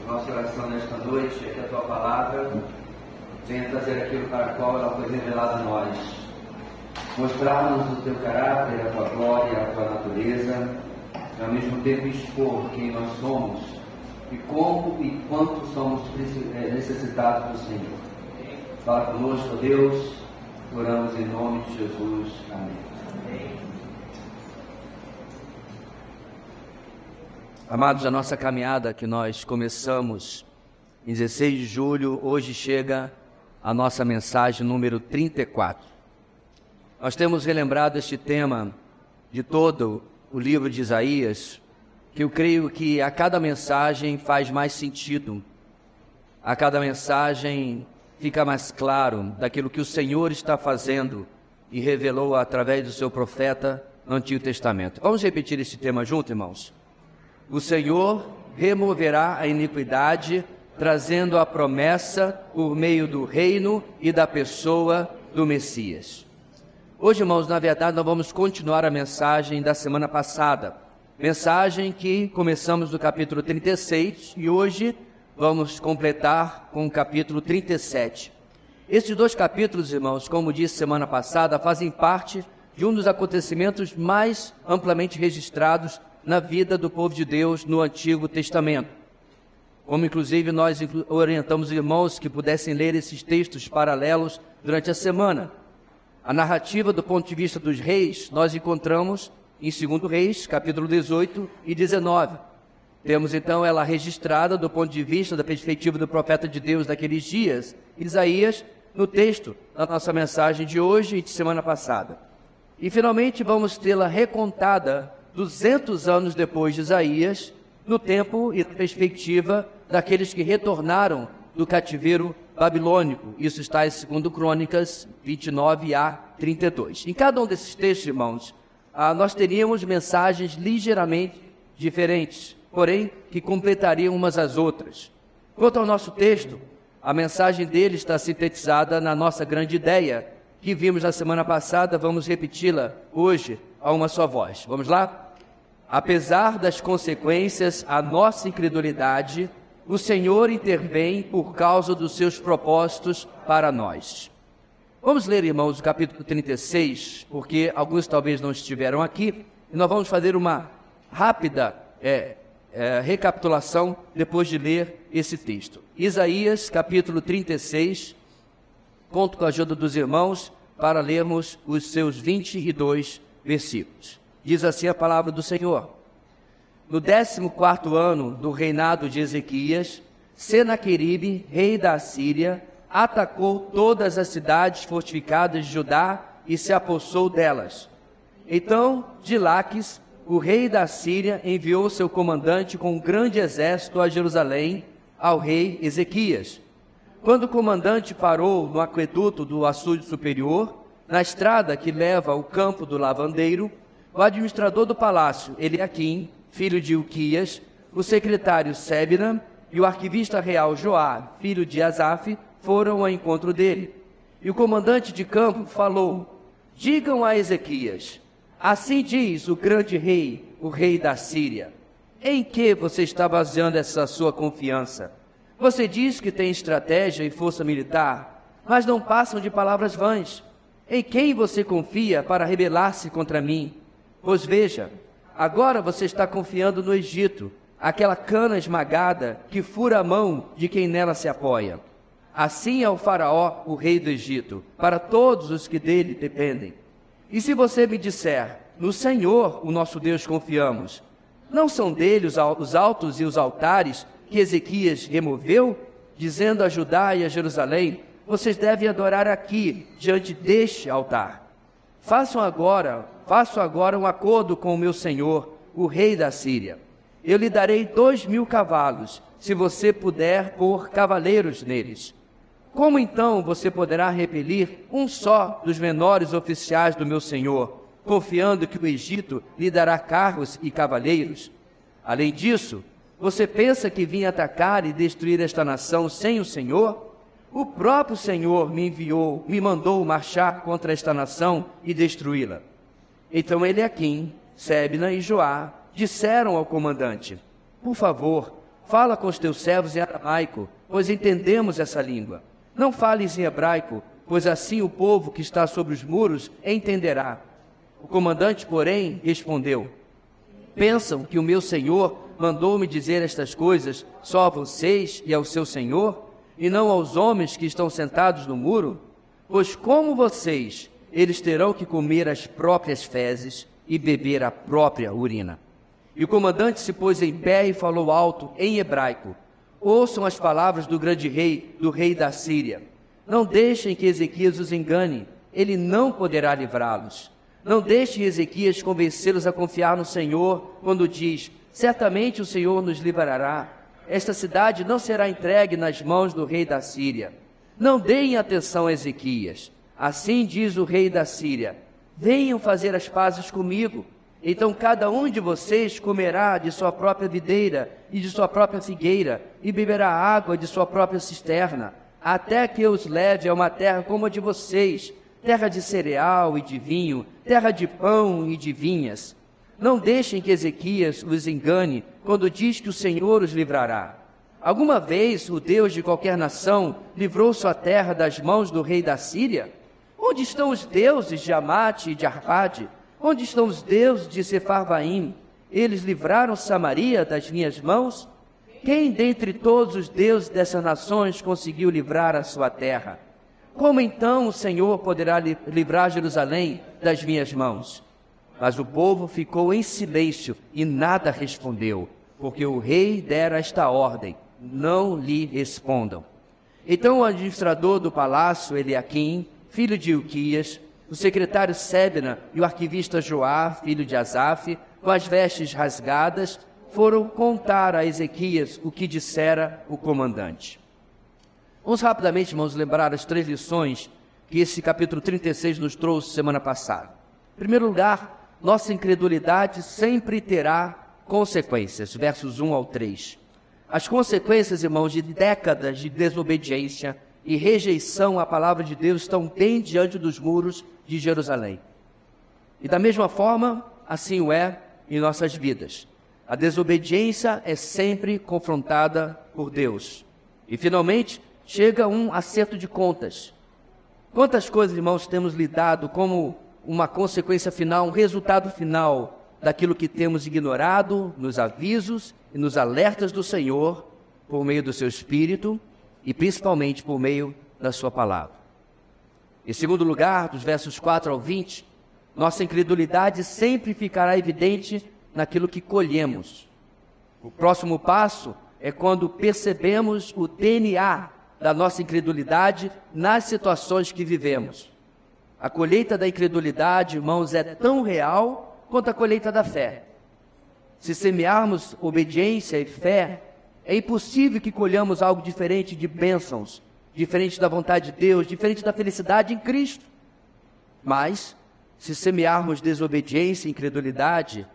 nossa oração nesta noite é que a Tua Palavra venha trazer aquilo para o qual ela foi revelada a nós. Mostrar-nos o Teu caráter, a Tua glória, a Tua natureza, e ao mesmo tempo expor quem nós somos e como e quanto somos necessitados do Senhor. Fala conosco, Deus, oramos em nome de Jesus. Amém. Amados, a nossa caminhada que nós começamos em 16 de julho, hoje chega a nossa mensagem número 34. Nós temos relembrado este tema de todo o livro de Isaías, que eu creio que a cada mensagem faz mais sentido, a cada mensagem fica mais claro daquilo que o Senhor está fazendo e revelou através do seu profeta no Antigo Testamento. Vamos repetir esse tema junto, irmãos? O Senhor removerá a iniquidade, trazendo a promessa por meio do reino e da pessoa do Messias. Hoje, irmãos, na verdade, nós vamos continuar a mensagem da semana passada. Mensagem que começamos no capítulo 36 e hoje vamos completar com o capítulo 37. Esses dois capítulos, irmãos, como disse semana passada, fazem parte de um dos acontecimentos mais amplamente registrados na vida do povo de Deus no Antigo Testamento. Como inclusive nós orientamos os irmãos que pudessem ler esses textos paralelos durante a semana. A narrativa do ponto de vista dos reis, nós encontramos em 2 Reis, capítulo 18 e 19. Temos então ela registrada do ponto de vista da perspectiva do profeta de Deus daqueles dias, Isaías, no texto da nossa mensagem de hoje e de semana passada. E finalmente vamos tê-la recontada 200 anos depois de Isaías, no tempo e na perspectiva daqueles que retornaram do cativeiro babilônico. Isso está em 2 Crônicas 29a-32. Em cada um desses textos, irmãos, nós teríamos mensagens ligeiramente diferentes, porém que completariam umas às outras. Quanto ao nosso texto, a mensagem dele está sintetizada na nossa grande ideia, que vimos na semana passada, vamos repeti-la hoje a uma só voz. Vamos lá? Apesar das consequências à nossa incredulidade, o Senhor intervém por causa dos seus propósitos para nós. Vamos ler, irmãos, o capítulo 36, porque alguns talvez não estiveram aqui, e nós vamos fazer uma rápida recapitulação depois de ler esse texto. Isaías, capítulo 36, conto com a ajuda dos irmãos para lermos os seus 22 versículos. Diz assim a palavra do Senhor. No 14º ano do reinado de Ezequias, Senaqueribe, rei da Assíria, atacou todas as cidades fortificadas de Judá e se apossou delas. Então, de Laques, o rei da Assíria enviou seu comandante com um grande exército a Jerusalém, ao rei Ezequias. Quando o comandante parou no aqueduto do açude superior, na estrada que leva ao campo do lavandeiro, o administrador do palácio, Eliaquim, filho de Uquias, o secretário Sebna e o arquivista real Joá, filho de Asaf, foram ao encontro dele. E o comandante de campo falou: digam a Ezequias, assim diz o grande rei, o rei da Síria, em que você está baseando essa sua confiança? Você diz que tem estratégia e força militar, mas não passam de palavras vãs. Em quem você confia para rebelar-se contra mim? Pois veja, agora você está confiando no Egito, aquela cana esmagada que fura a mão de quem nela se apoia. Assim é o faraó, o rei do Egito, para todos os que dele dependem. E se você me disser, no Senhor, o nosso Deus, confiamos, não são dele os altos e os altares que Ezequias removeu, dizendo a Judá e a Jerusalém, vocês devem adorar aqui, diante deste altar. Faço agora um acordo com o meu senhor, o rei da Síria. Eu lhe darei 2.000 cavalos, se você puder pôr cavaleiros neles. Como então você poderá repelir um só dos menores oficiais do meu senhor, confiando que o Egito lhe dará carros e cavaleiros? Além disso, você pensa que vim atacar e destruir esta nação sem o Senhor? O próprio Senhor me mandou marchar contra esta nação e destruí-la. Então Eliaquim, Sebna e Joá disseram ao comandante: por favor, fala com os teus servos em aramaico, pois entendemos essa língua. Não fales em hebraico, pois assim o povo que está sobre os muros entenderá. O comandante, porém, respondeu: pensam que o meu senhor mandou-me dizer estas coisas só a vocês e ao seu senhor, e não aos homens que estão sentados no muro? Pois como vocês, eles terão que comer as próprias fezes e beber a própria urina. E o comandante se pôs em pé e falou alto em hebraico: ouçam as palavras do grande rei, do rei da Síria. Não deixem que Ezequias os engane, ele não poderá livrá-los. Não deixem Ezequias convencê-los a confiar no Senhor, quando diz: certamente o Senhor nos livrará. Esta cidade não será entregue nas mãos do rei da Síria. Não deem atenção a Ezequias. Assim diz o rei da Síria: venham fazer as pazes comigo. Então cada um de vocês comerá de sua própria videira e de sua própria figueira, e beberá água de sua própria cisterna, até que eu os leve a uma terra como a de vocês, terra de cereal e de vinho, terra de pão e de vinhas. Não deixem que Ezequias os engane quando diz que o Senhor os livrará. Alguma vez o Deus de qualquer nação livrou sua terra das mãos do rei da Síria? Onde estão os deuses de Amate e de Arpade? Onde estão os deuses de Sefarvaim? Eles livraram Samaria das minhas mãos? Quem dentre todos os deuses dessas nações conseguiu livrar a sua terra? Como então o Senhor poderá livrar Jerusalém das minhas mãos? Mas o povo ficou em silêncio e nada respondeu, porque o rei dera esta ordem: não lhe respondam. Então o administrador do palácio, Eliaquim, filho de Ilquias, o secretário Sebna e o arquivista Joá, filho de Asaf, com as vestes rasgadas, foram contar a Ezequias o que dissera o comandante. Vamos rapidamente, irmãos, lembrar as 3 lições que esse capítulo 36 nos trouxe semana passada. Em primeiro lugar, nossa incredulidade sempre terá consequências, versos 1 ao 3. As consequências, irmãos, de décadas de desobediência e rejeição à palavra de Deus estão bem diante dos muros de Jerusalém. E da mesma forma, assim o é em nossas vidas. A desobediência é sempre confrontada por Deus. E finalmente, chega um acerto de contas. Quantas coisas, irmãos, temos lidado como uma consequência final, um resultado final daquilo que temos ignorado nos avisos e nos alertas do Senhor por meio do seu Espírito e principalmente por meio da sua palavra. Em segundo lugar, dos versos 4 ao 20, nossa incredulidade sempre ficará evidente naquilo que colhemos. O próximo passo é quando percebemos o DNA da nossa incredulidade nas situações que vivemos. A colheita da incredulidade, irmãos, é tão real quanto a colheita da fé. Se semearmos obediência e fé, é impossível que colhamos algo diferente de bênçãos, diferente da vontade de Deus, diferente da felicidade em Cristo. Mas, se semearmos desobediência e incredulidade,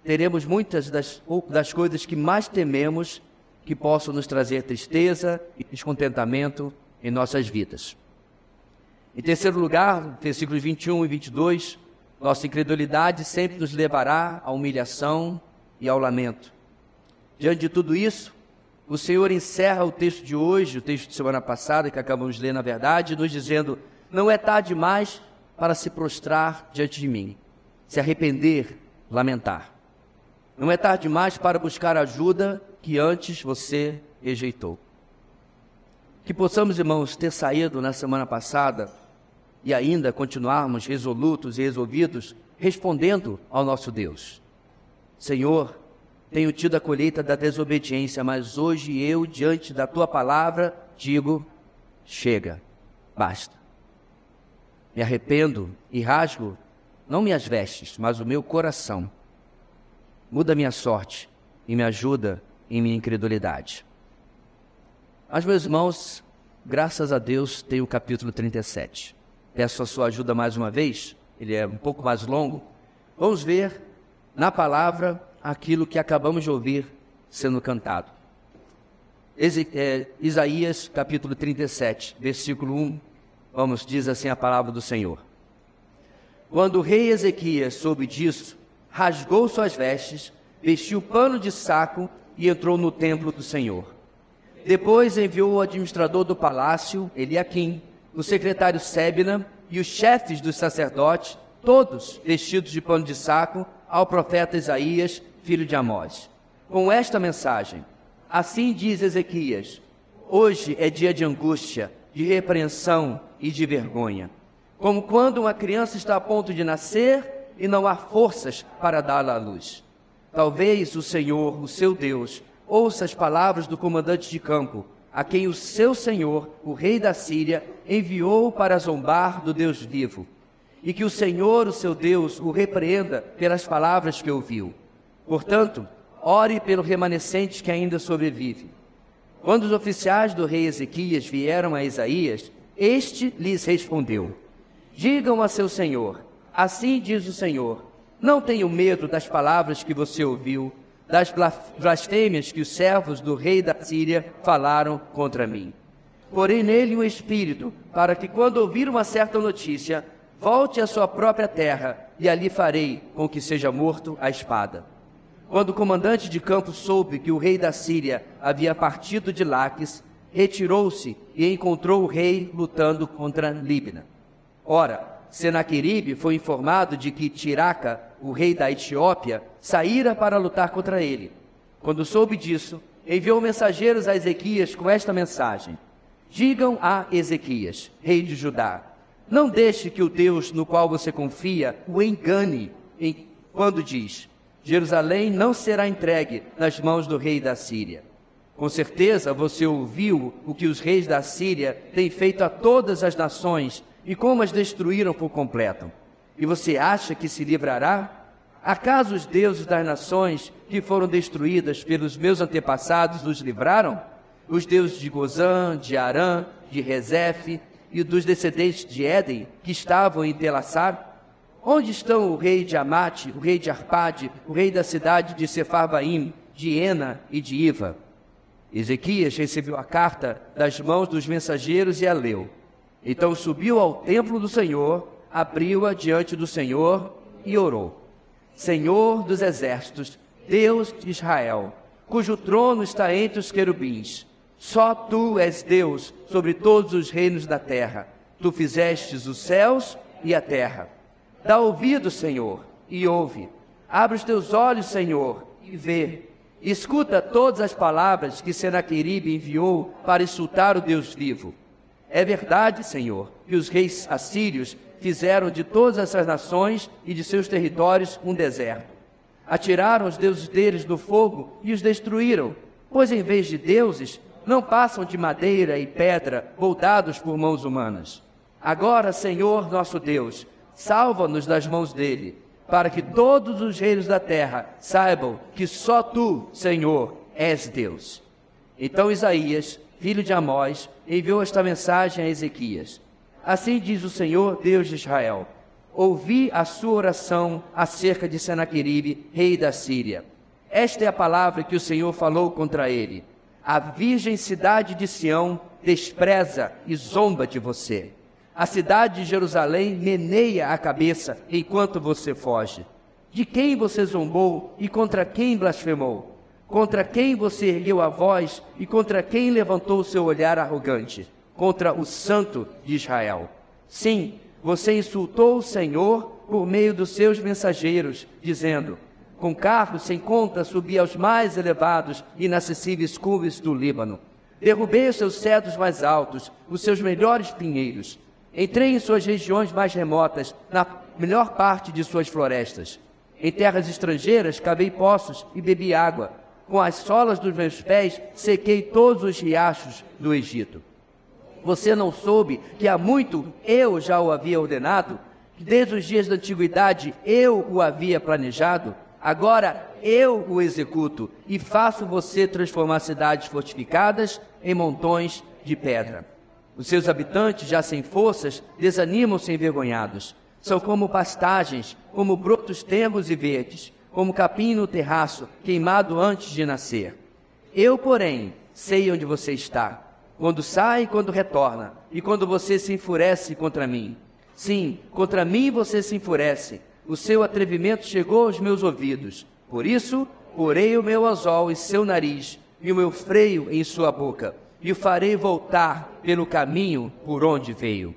teremos muitas das coisas que mais tememos que possam nos trazer tristeza e descontentamento em nossas vidas. Em terceiro lugar, versículos 21 e 22, nossa incredulidade sempre nos levará à humilhação e ao lamento. Diante de tudo isso, o Senhor encerra o texto de hoje, o texto de semana passada, que acabamos de ler na verdade, nos dizendo: não é tarde demais para se prostrar diante de mim, se arrepender, lamentar. Não é tarde demais para buscar ajuda que antes você rejeitou. Que possamos, irmãos, ter saído na semana passada e ainda continuarmos resolutos e resolvidos, respondendo ao nosso Deus: Senhor, tenho tido a colheita da desobediência, mas hoje eu, diante da tua palavra, digo: chega, basta. Me arrependo e rasgo, não minhas vestes, mas o meu coração. Muda minha sorte e me ajuda em minha incredulidade. Mas, meus irmãos, graças a Deus, tem o capítulo 37. Peço a sua ajuda mais uma vez, ele é um pouco mais longo. Vamos ver na palavra aquilo que acabamos de ouvir sendo cantado. Isaías, capítulo 37, versículo 1, vamos, diz assim a palavra do Senhor. Quando o rei Ezequias soube disso, rasgou suas vestes, vestiu pano de saco e entrou no templo do Senhor. Depois enviou o administrador do palácio, Eliaquim, o secretário Sebna e os chefes dos sacerdotes, todos vestidos de pano de saco, ao profeta Isaías, filho de Amós, com esta mensagem: assim diz Ezequias, hoje é dia de angústia, de repreensão e de vergonha, como quando uma criança está a ponto de nascer e não há forças para dá-la à luz. Talvez o Senhor, o seu Deus, ouça as palavras do comandante de campo, a quem o seu senhor, o rei da Síria, enviou para zombar do Deus vivo, e que o Senhor, o seu Deus, o repreenda pelas palavras que ouviu. Portanto, ore pelo remanescente que ainda sobrevive. Quando os oficiais do rei Ezequias vieram a Isaías, este lhes respondeu: digam a seu senhor, assim diz o Senhor, não tenham medo das palavras que você ouviu, das blasfêmias que os servos do rei da Síria falaram contra mim. Porém nele um espírito, para que quando ouvir uma certa notícia, volte à sua própria terra, e ali farei com que seja morto à espada. Quando o comandante de campo soube que o rei da Síria havia partido de Laques, retirou-se e encontrou o rei lutando contra Líbina. Ora, Senaqueribe foi informado de que Tiraca, o rei da Etiópia, saíra para lutar contra ele. Quando soube disso, enviou mensageiros a Ezequias com esta mensagem: digam a Ezequias, rei de Judá, não deixe que o Deus no qual você confia o engane quando diz: Jerusalém não será entregue nas mãos do rei da Síria. Com certeza você ouviu o que os reis da Síria têm feito a todas as nações e como as destruíram por completo. E você acha que se livrará? Acaso os deuses das nações que foram destruídas pelos meus antepassados os livraram? Os deuses de Gozã, de Arã, de Rezefe e dos descendentes de Éden que estavam em Telassar? Onde estão o rei de Amate, o rei de Arpade, o rei da cidade de Sefarvaim, de Ena e de Iva? Ezequias recebeu a carta das mãos dos mensageiros e a leu. Então subiu ao templo do Senhor, abriu-a diante do Senhor e orou: Senhor dos exércitos, Deus de Israel, cujo trono está entre os querubins, só tu és Deus sobre todos os reinos da terra. Tu fizestes os céus e a terra. Dá ouvido, Senhor, e ouve. Abre os teus olhos, Senhor, e vê. Escuta todas as palavras que Senaqueribe enviou para insultar o Deus vivo. É verdade, Senhor, que os reis assírios fizeram de todas essas nações e de seus territórios um deserto. Atiraram os deuses deles no fogo e os destruíram, pois em vez de deuses, não passam de madeira e pedra moldados por mãos humanas. Agora, Senhor nosso Deus, salva-nos das mãos dele, para que todos os reinos da terra saibam que só tu, Senhor, és Deus. Então Isaías, filho de Amós, enviou esta mensagem a Ezequias: assim diz o Senhor, Deus de Israel, ouvi a sua oração acerca de Senaqueribe, rei da Síria. Esta é a palavra que o Senhor falou contra ele: a virgem cidade de Sião despreza e zomba de você. A cidade de Jerusalém meneia a cabeça enquanto você foge. De quem você zombou e contra quem blasfemou? Contra quem você ergueu a voz e contra quem levantou o seu olhar arrogante? Contra o Santo de Israel. Sim, você insultou o Senhor por meio dos seus mensageiros, dizendo: com carros sem conta subi aos mais elevados e inacessíveis cumes do Líbano. Derrubei os seus cedros mais altos, os seus melhores pinheiros. Entrei em suas regiões mais remotas, na melhor parte de suas florestas. Em terras estrangeiras cavei poços e bebi água. Com as solas dos meus pés sequei todos os riachos do Egito. Você não soube que há muito eu já o havia ordenado? Que desde os dias da antiguidade eu o havia planejado? Agora eu o executo e faço você transformar cidades fortificadas em montões de pedra. Os seus habitantes, já sem forças, desanimam-se envergonhados. São como pastagens, como brotos tenros e verdes, como capim no terraço, queimado antes de nascer. Eu, porém, sei onde você está, quando sai e quando retorna, e quando você se enfurece contra mim. Sim, contra mim você se enfurece. O seu atrevimento chegou aos meus ouvidos. Por isso, porei o meu anzol em seu nariz e o meu freio em sua boca, e o farei voltar pelo caminho por onde veio.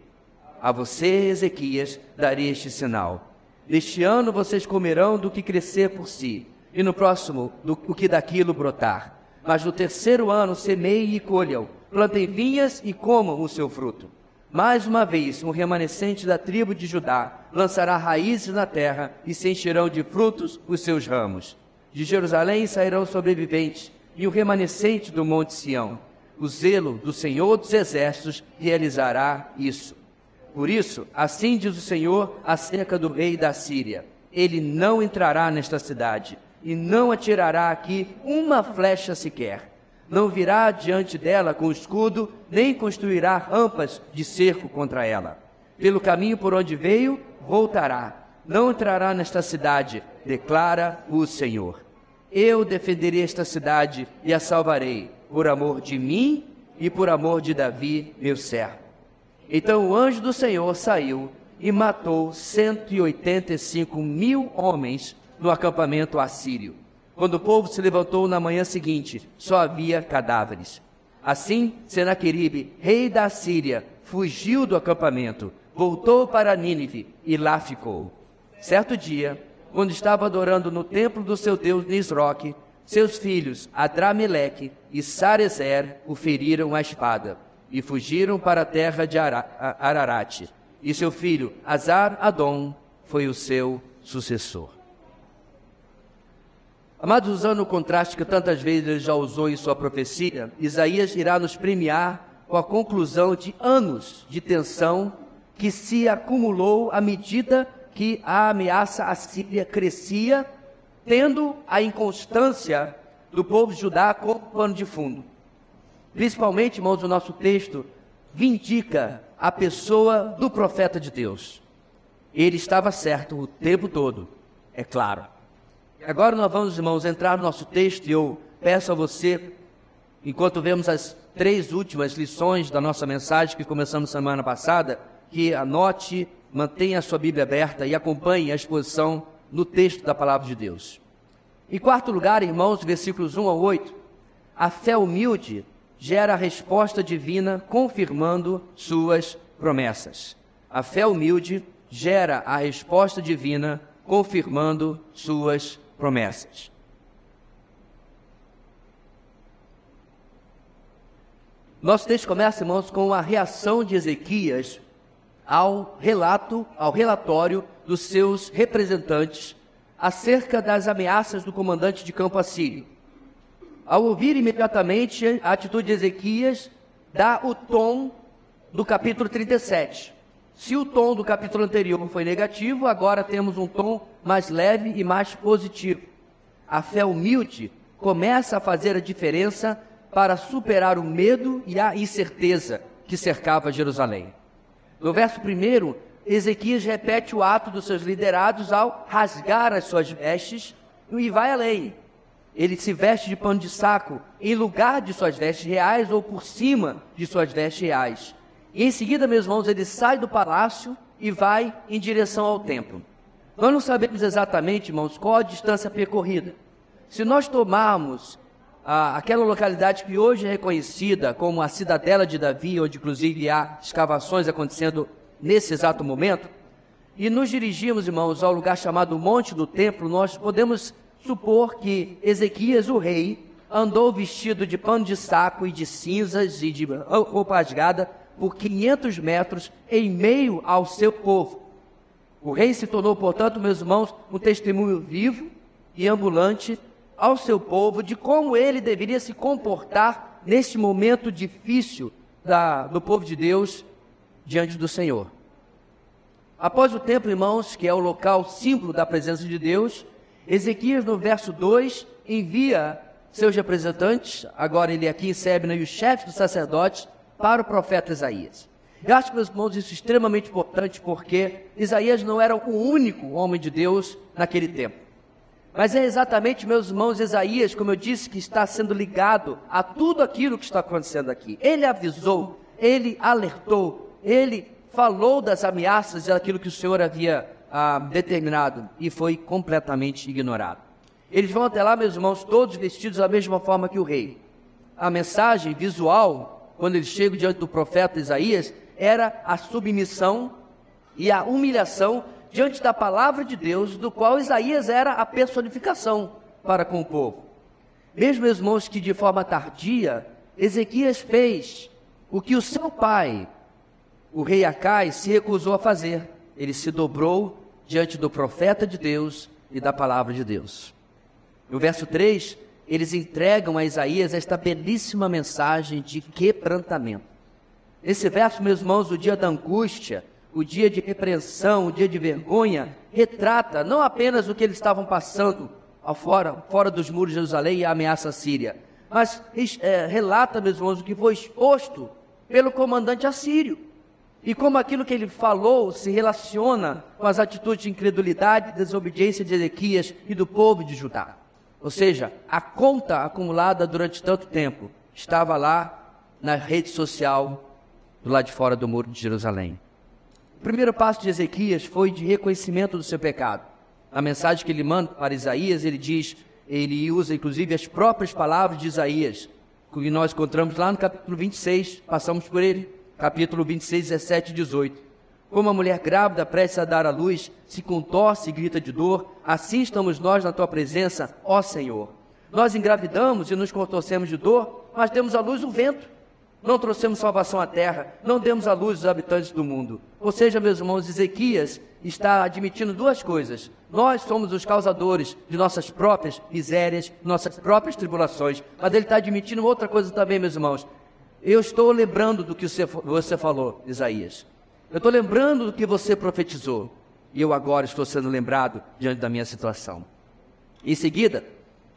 A você, Ezequias, darei este sinal. Neste ano vocês comerão do que crescer por si, e no próximo do que daquilo brotar. Mas no terceiro ano semeiem e colham, plantem vinhas e comam o seu fruto. Mais uma vez, um remanescente da tribo de Judá lançará raízes na terra e se encherão de frutos os seus ramos. De Jerusalém sairão sobreviventes e o remanescente do monte Sião. O zelo do Senhor dos Exércitos realizará isso. Por isso, assim diz o Senhor acerca do rei da Síria: ele não entrará nesta cidade e não atirará aqui uma flecha sequer. Não virá diante dela com escudo, nem construirá rampas de cerco contra ela. Pelo caminho por onde veio, voltará. Não entrará nesta cidade, declara o Senhor. Eu defenderei esta cidade e a salvarei, por amor de mim e por amor de Davi, meu servo. Então o anjo do Senhor saiu e matou 185.000 homens no acampamento assírio. Quando o povo se levantou na manhã seguinte, só havia cadáveres. Assim, Senaqueribe, rei da Síria, fugiu do acampamento, voltou para Nínive e lá ficou. Certo dia, quando estava adorando no templo do seu deus Nisroque, seus filhos Adrameleque e Sarezer o feriram à espada e fugiram para a terra de Ararate. E seu filho Azar-Adom foi o seu sucessor. Amados, usando o contraste que tantas vezes ele já usou em sua profecia, Isaías irá nos premiar com a conclusão de anos de tensão que se acumulou à medida que a ameaça assíria crescia, tendo a inconstância do povo de Judá como pano de fundo. Principalmente, irmãos, o nosso texto vindica a pessoa do profeta de Deus. Ele estava certo o tempo todo, é claro. Agora nós vamos, irmãos, entrar no nosso texto e eu peço a você, enquanto vemos as 3 últimas lições da nossa mensagem que começamos semana passada, que anote, mantenha a sua Bíblia aberta e acompanhe a exposição no texto da Palavra de Deus. Em quarto lugar, irmãos, versículos 1 ao 8, a fé humilde gera a resposta divina confirmando suas promessas. A fé humilde gera a resposta divina confirmando suas promessas. Nosso texto começa, irmãos, com a reação de Ezequias ao relatório dos seus representantes acerca das ameaças do comandante de campo assírio. Ao ouvir imediatamente a atitude de Ezequias, dá o tom do capítulo 37. Se o tom do capítulo anterior foi negativo, agora temos um tom mais leve e mais positivo. A fé humilde começa a fazer a diferença para superar o medo e a incerteza que cercava Jerusalém. No verso 1, Ezequias repete o ato dos seus liderados ao rasgar as suas vestes e vai além. Ele se veste de pano de saco em lugar de suas vestes reais ou por cima de suas vestes reais. E em seguida, meus irmãos, ele sai do palácio e vai em direção ao templo. Nós não sabemos exatamente, irmãos, qual a distância percorrida. Se nós tomarmos aquela localidade que hoje é reconhecida como a Cidadela de Davi, onde inclusive há escavações acontecendo nesse exato momento, e nos dirigirmos, irmãos, ao lugar chamado Monte do Templo, nós podemos supor que Ezequias, o rei, andou vestido de pano de saco e de cinzas e de roupa rasgada por 500 metros em meio ao seu povo. O rei se tornou, portanto, meus irmãos, um testemunho vivo e ambulante ao seu povo de como ele deveria se comportar neste momento difícil do povo de Deus diante do Senhor. Após o templo, irmãos, que é o local símbolo da presença de Deus, Ezequias, no verso 2, envia seus representantes, agora ele aqui em Sebna, e os chefes dos sacerdotes, para o profeta Isaías. Eu acho, meus irmãos, isso é extremamente importante, porque Isaías não era o único homem de Deus naquele tempo. Mas é exatamente, meus irmãos, Isaías, como eu disse, que está sendo ligado a tudo aquilo que está acontecendo aqui. Ele avisou, ele alertou, ele falou das ameaças e daquilo que o Senhor havia determinado, e foi completamente ignorado. Eles vão até lá, meus irmãos, todos vestidos da mesma forma que o rei. A mensagem visual, quando eles chegam diante do profeta Isaías, era a submissão e a humilhação diante da palavra de Deus, do qual Isaías era a personificação para com o povo. Mesmo, meus irmãos, que de forma tardia, Ezequias fez o que o seu pai, o rei Acais, se recusou a fazer. Ele se dobrou diante do profeta de Deus e da palavra de Deus. No verso 3, eles entregam a Isaías esta belíssima mensagem de quebrantamento. Nesse verso, meus irmãos, o dia da angústia, o dia de repreensão, o dia de vergonha, retrata não apenas o que eles estavam passando fora dos muros de Jerusalém e a ameaça síria, mas relata, meus irmãos, o que foi exposto pelo comandante assírio. E como aquilo que ele falou se relaciona com as atitudes de incredulidade e desobediência de Ezequias e do povo de Judá. Ou seja, a conta acumulada durante tanto tempo estava lá na rede social do lado de fora do muro de Jerusalém. O primeiro passo de Ezequias foi de reconhecimento do seu pecado. A mensagem que ele manda para Isaías, ele usa inclusive as próprias palavras de Isaías, que nós encontramos lá no capítulo 26, passamos por ele, capítulo 26, 17 e 18. Como a mulher grávida prestes a dar à luz, se contorce e grita de dor, assim estamos nós na tua presença, ó Senhor. Nós engravidamos e nos contorcemos de dor, mas demos à luz o vento. Não trouxemos salvação à terra, não demos à luz os habitantes do mundo. Ou seja, meus irmãos, Ezequias está admitindo duas coisas. Nós somos os causadores de nossas próprias misérias, nossas próprias tribulações. Mas ele está admitindo outra coisa também, meus irmãos. Eu estou lembrando do que você falou, Isaías. Eu estou lembrando do que você profetizou. E eu agora estou sendo lembrado diante da minha situação. Em seguida,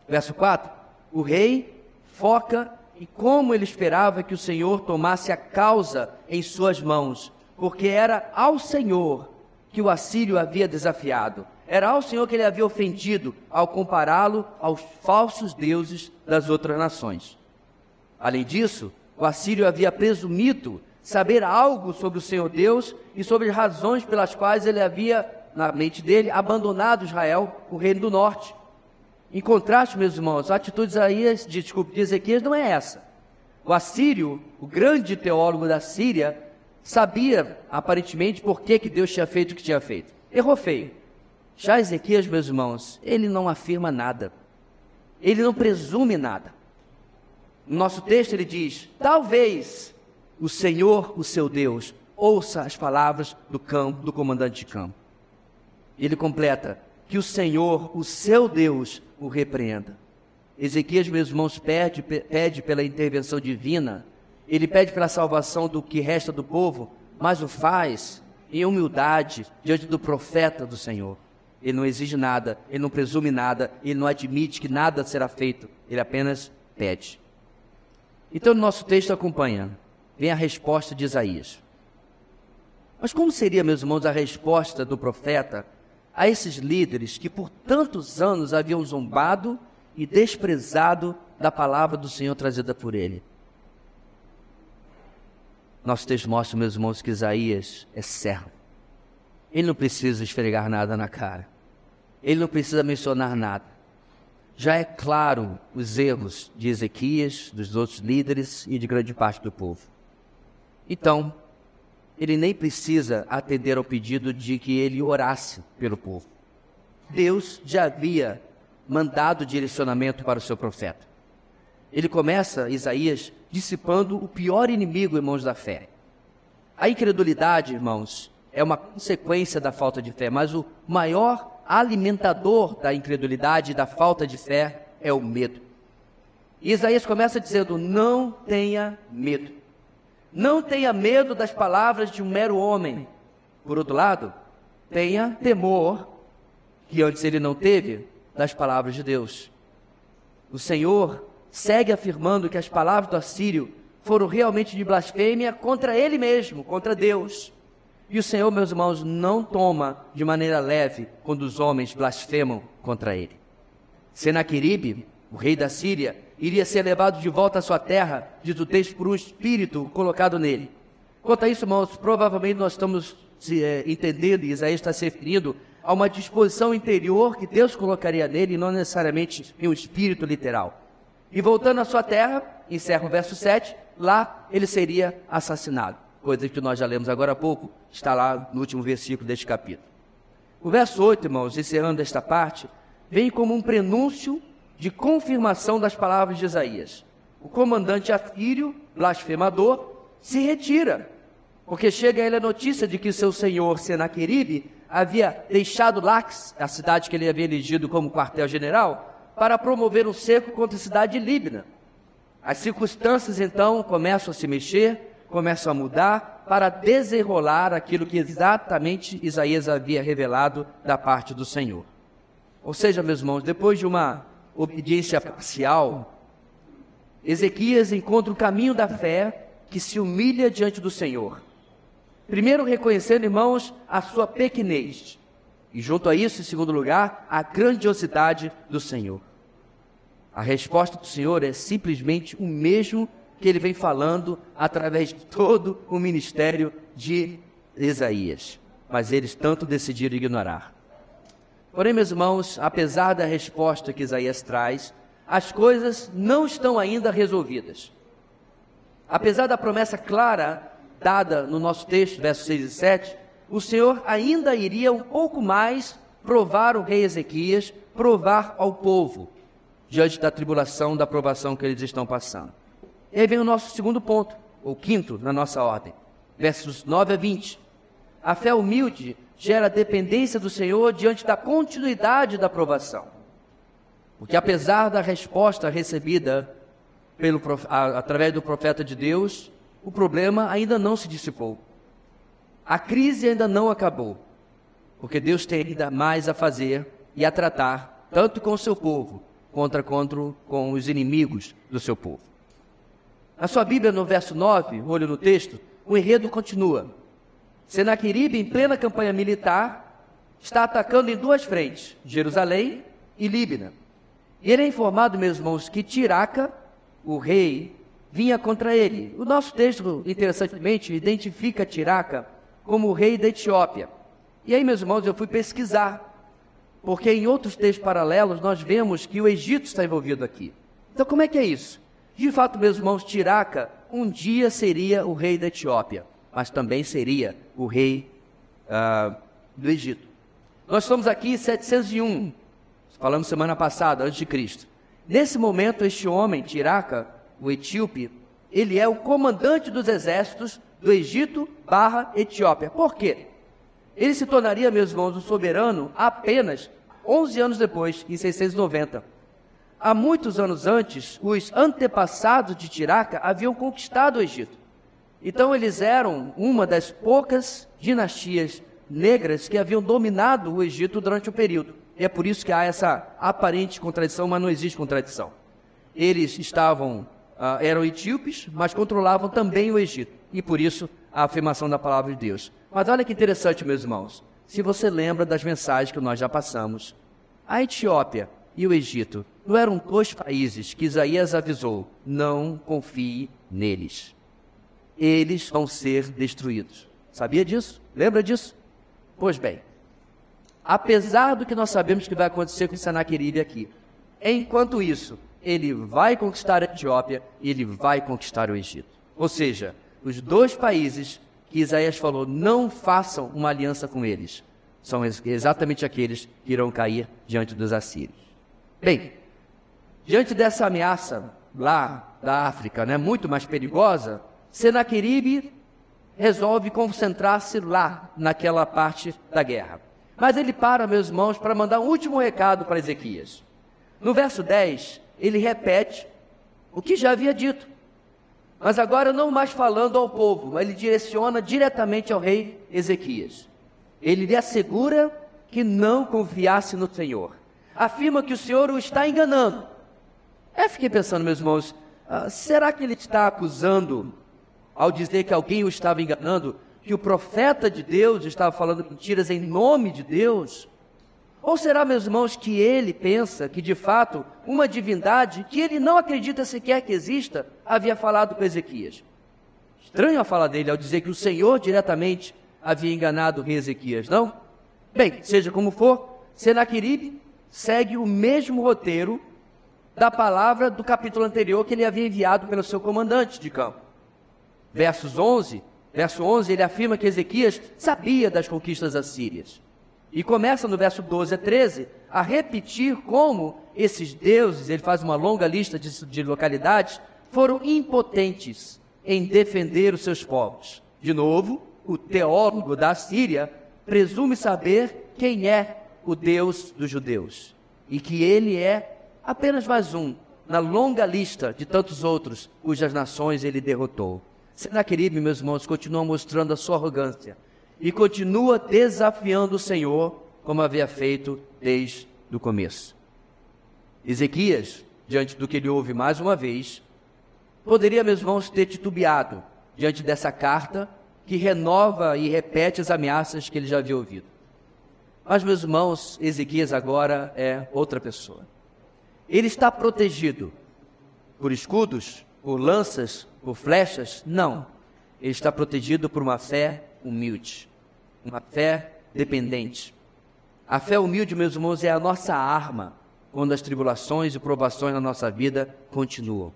verso 4, o rei foca em como ele esperava que o Senhor tomasse a causa em suas mãos, porque era ao Senhor que o assírio havia desafiado. Era ao Senhor que ele havia ofendido ao compará-lo aos falsos deuses das outras nações. Além disso, o assírio havia presumido saber algo sobre o Senhor Deus e sobre as razões pelas quais ele havia, na mente dele, abandonado Israel, o reino do norte. Em contraste, meus irmãos, a atitude de Ezequias não é essa. O assírio, o grande teólogo da Síria, sabia, aparentemente, por que Deus tinha feito o que tinha feito. Errou feio. Já Ezequias, meus irmãos, ele não afirma nada. Ele não presume nada. No nosso texto ele diz, talvez o Senhor, o seu Deus, ouça as palavras do comandante de campo. Ele completa, que o Senhor, o seu Deus, o repreenda. Ezequias, meus irmãos, pede pela intervenção divina, ele pede pela salvação do que resta do povo, mas o faz em humildade diante do profeta do Senhor. Ele não exige nada, ele não presume nada, ele não admite que nada será feito, ele apenas pede. Então, no nosso texto acompanha, vem a resposta de Isaías. Mas como seria, meus irmãos, a resposta do profeta a esses líderes que por tantos anos haviam zombado e desprezado da palavra do Senhor trazida por ele? Nosso texto mostra, meus irmãos, que Isaías é servo. Ele não precisa esfregar nada na cara. Ele não precisa mencionar nada. Já é claro os erros de Ezequias, dos outros líderes e de grande parte do povo. Então, ele nem precisa atender ao pedido de que ele orasse pelo povo. Deus já havia mandado direcionamento para o seu profeta. Ele começa, Isaías, dissipando o pior inimigo, irmãos, da fé. A incredulidade, irmãos, é uma consequência da falta de fé, mas o maior alimentador da incredulidade e da falta de fé é o medo. E Isaías começa dizendo, não tenha medo. Não tenha medo das palavras de um mero homem. Por outro lado, tenha temor, que antes ele não teve, das palavras de Deus. O Senhor segue afirmando que as palavras do assírio foram realmente de blasfêmia contra ele mesmo, contra Deus. E o Senhor, meus irmãos, não toma de maneira leve quando os homens blasfemam contra ele. Senaqueribe, o rei da Síria, iria ser levado de volta à sua terra, diz o texto, por um espírito colocado nele. Quanto a isso, irmãos, provavelmente nós estamos entendendo, e Isaías está se referindo a uma disposição interior que Deus colocaria nele, e não necessariamente em um espírito literal. E voltando à sua terra, encerra o verso 7, lá ele seria assassinado. Coisa que nós já lemos agora há pouco, está lá no último versículo deste capítulo. O verso 8, irmãos, encerrando esta parte, vem como um prenúncio de confirmação das palavras de Isaías. O comandante assírio, blasfemador, se retira, porque chega a ele a notícia de que seu senhor Senaqueribe havia deixado Laques, a cidade que ele havia elegido como quartel-general, para promover um cerco contra a cidade de Líbina. As circunstâncias, então, começam a se mexer, começam a mudar, para desenrolar aquilo que exatamente Isaías havia revelado da parte do Senhor. Ou seja, meus irmãos, depois de uma obediência parcial, Ezequias encontra o caminho da fé que se humilha diante do Senhor. Primeiro reconhecendo, irmãos, a sua pequenez. E junto a isso, em segundo lugar, a grandiosidade do Senhor. A resposta do Senhor é simplesmente o mesmo que ele vem falando através de todo o ministério de Isaías. Mas eles tanto decidiram ignorar. Porém, meus irmãos, apesar da resposta que Isaías traz, as coisas não estão ainda resolvidas. Apesar da promessa clara dada no nosso texto, versos 6 e 7, o Senhor ainda iria um pouco mais provar o rei Ezequias, provar ao povo, diante da tribulação, da provação que eles estão passando. E aí vem o nosso segundo ponto, ou quinto na nossa ordem, versos 9 a 20. A fé humilde gera dependência do Senhor diante da continuidade da provação. Porque apesar da resposta recebida através do profeta de Deus, o problema ainda não se dissipou. A crise ainda não acabou, porque Deus tem ainda mais a fazer e a tratar, tanto com o seu povo, quanto com os inimigos do seu povo. Na sua Bíblia, no verso 9, olho no texto, o enredo continua. Senaqueribe, em plena campanha militar, está atacando em duas frentes, Jerusalém e Líbina. E ele é informado, meus irmãos, que Tiraca, o rei, vinha contra ele. O nosso texto, interessantemente, identifica Tiraca como o rei da Etiópia. E aí, meus irmãos, eu fui pesquisar, porque em outros textos paralelos nós vemos que o Egito está envolvido aqui. Então, como é que é isso? De fato, meus irmãos, Tiraca um dia seria o rei da Etiópia, mas também seria o rei do Egito. Nós estamos aqui em 701, falamos semana passada, antes de Cristo. Nesse momento, este homem, Tiraca, o etíope, ele é o comandante dos exércitos do Egito / Etiópia. Por quê? Ele se tornaria, meus irmãos, o soberano apenas 11 anos depois, em 690. Há muitos anos antes, os antepassados de Tiraca haviam conquistado o Egito. Então eles eram uma das poucas dinastias negras que haviam dominado o Egito durante o período. E é por isso que há essa aparente contradição, mas não existe contradição. Eles eram etíopes, mas controlavam também o Egito. E por isso a afirmação da palavra de Deus. Mas olha que interessante, meus irmãos. Se você lembra das mensagens que nós já passamos, a Etiópia e o Egito não eram dois países que Isaías avisou: não confie neles. Eles vão ser destruídos. Sabia disso? Lembra disso? Pois bem, apesar do que nós sabemos que vai acontecer com Senaqueribe aqui, enquanto isso, ele vai conquistar a Etiópia e ele vai conquistar o Egito. Ou seja, os dois países que Isaías falou, não façam uma aliança com eles, são exatamente aqueles que irão cair diante dos assírios. Bem, diante dessa ameaça lá da África, muito mais perigosa, Senaqueribe resolve concentrar-se lá, naquela parte da guerra. Mas ele para, meus irmãos, para mandar um último recado para Ezequias. No verso 10, ele repete o que já havia dito, mas agora não mais falando ao povo, mas ele direciona diretamente ao rei Ezequias. Ele lhe assegura que não confiasse no Senhor. Afirma que o Senhor o está enganando. Eu fiquei pensando, meus irmãos, será que ele está acusando, ao dizer que alguém o estava enganando, que o profeta de Deus estava falando mentiras em nome de Deus? Ou será, meus irmãos, que ele pensa que, de fato, uma divindade que ele não acredita sequer que exista, havia falado com Ezequias? Estranho a fala dele ao dizer que o Senhor diretamente havia enganado o rei Ezequias, não? Bem, seja como for, Senaqueribe segue o mesmo roteiro da palavra do capítulo anterior que ele havia enviado pelo seu comandante de campo. Verso 11, ele afirma que Ezequias sabia das conquistas assírias. E começa no verso 12 a 13 a repetir como esses deuses, ele faz uma longa lista de localidades, foram impotentes em defender os seus povos. De novo, o teólogo da Assíria presume saber quem é o Deus dos judeus e que ele é apenas mais um na longa lista de tantos outros cujas nações ele derrotou. Senaqueribe, meus irmãos, continua mostrando a sua arrogância e continua desafiando o Senhor como havia feito desde o começo. Ezequias, diante do que ele ouve mais uma vez, poderia, meus irmãos, ter titubeado diante dessa carta que renova e repete as ameaças que ele já havia ouvido. Mas, meus irmãos, Ezequias agora é outra pessoa. Ele está protegido por escudos, por lanças, por flechas? Não. Ele está protegido por uma fé humilde, uma fé dependente. A fé humilde, meus irmãos, é a nossa arma quando as tribulações e provações na nossa vida continuam.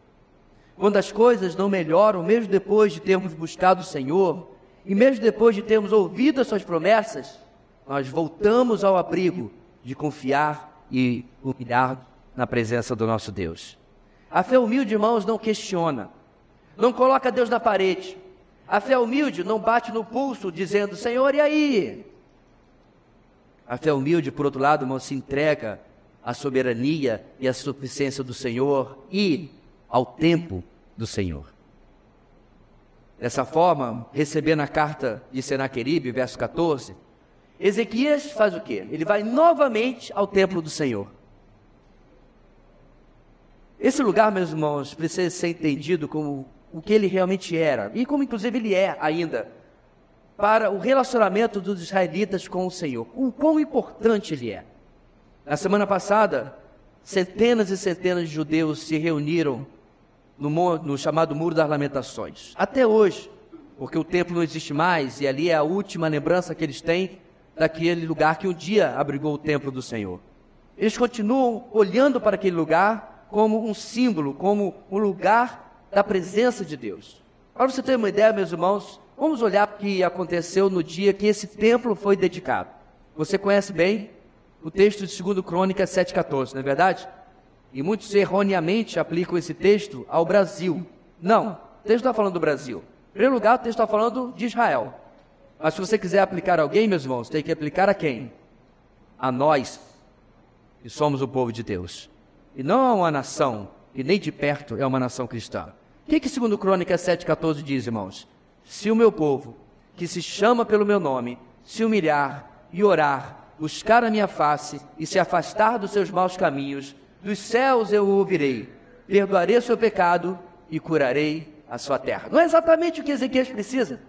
Quando as coisas não melhoram, mesmo depois de termos buscado o Senhor, e mesmo depois de termos ouvido as suas promessas, nós voltamos ao abrigo de confiar e humilhar na presença do nosso Deus. A fé humilde, irmãos, não questiona, não coloca Deus na parede. A fé humilde não bate no pulso dizendo, Senhor, e aí? A fé humilde, por outro lado, irmão, se entrega à soberania e à suficiência do Senhor e ao tempo do Senhor. Dessa forma, recebendo a carta de Senaqueribe, verso 14, Ezequias faz o quê? Ele vai novamente ao templo do Senhor. Esse lugar, meus irmãos, precisa ser entendido como o que ele realmente era, e como inclusive ele é ainda, para o relacionamento dos israelitas com o Senhor, o quão importante ele é. Na semana passada, centenas e centenas de judeus se reuniram no chamado Muro das Lamentações. Até hoje, porque o templo não existe mais, e ali é a última lembrança que eles têm daquele lugar que um dia abrigou o templo do Senhor. Eles continuam olhando para aquele lugar como um símbolo, como um lugar da presença de Deus. Para você ter uma ideia, meus irmãos, vamos olhar o que aconteceu no dia que esse templo foi dedicado. Você conhece bem o texto de 2 Crônicas 7,14, não é verdade? E muitos erroneamente aplicam esse texto ao Brasil. Não, o texto não está falando do Brasil. Em primeiro lugar, o texto está falando de Israel. Mas se você quiser aplicar a alguém, meus irmãos, tem que aplicar a quem? A nós, que somos o povo de Deus. E não a uma nação, que nem de perto é uma nação cristã. O que 2 Crônicas 7,14 diz, irmãos? Se o meu povo, que se chama pelo meu nome, se humilhar e orar, buscar a minha face e se afastar dos seus maus caminhos, dos céus eu o ouvirei, perdoarei o seu pecado e curarei a sua terra. Não é exatamente o que Ezequias precisa.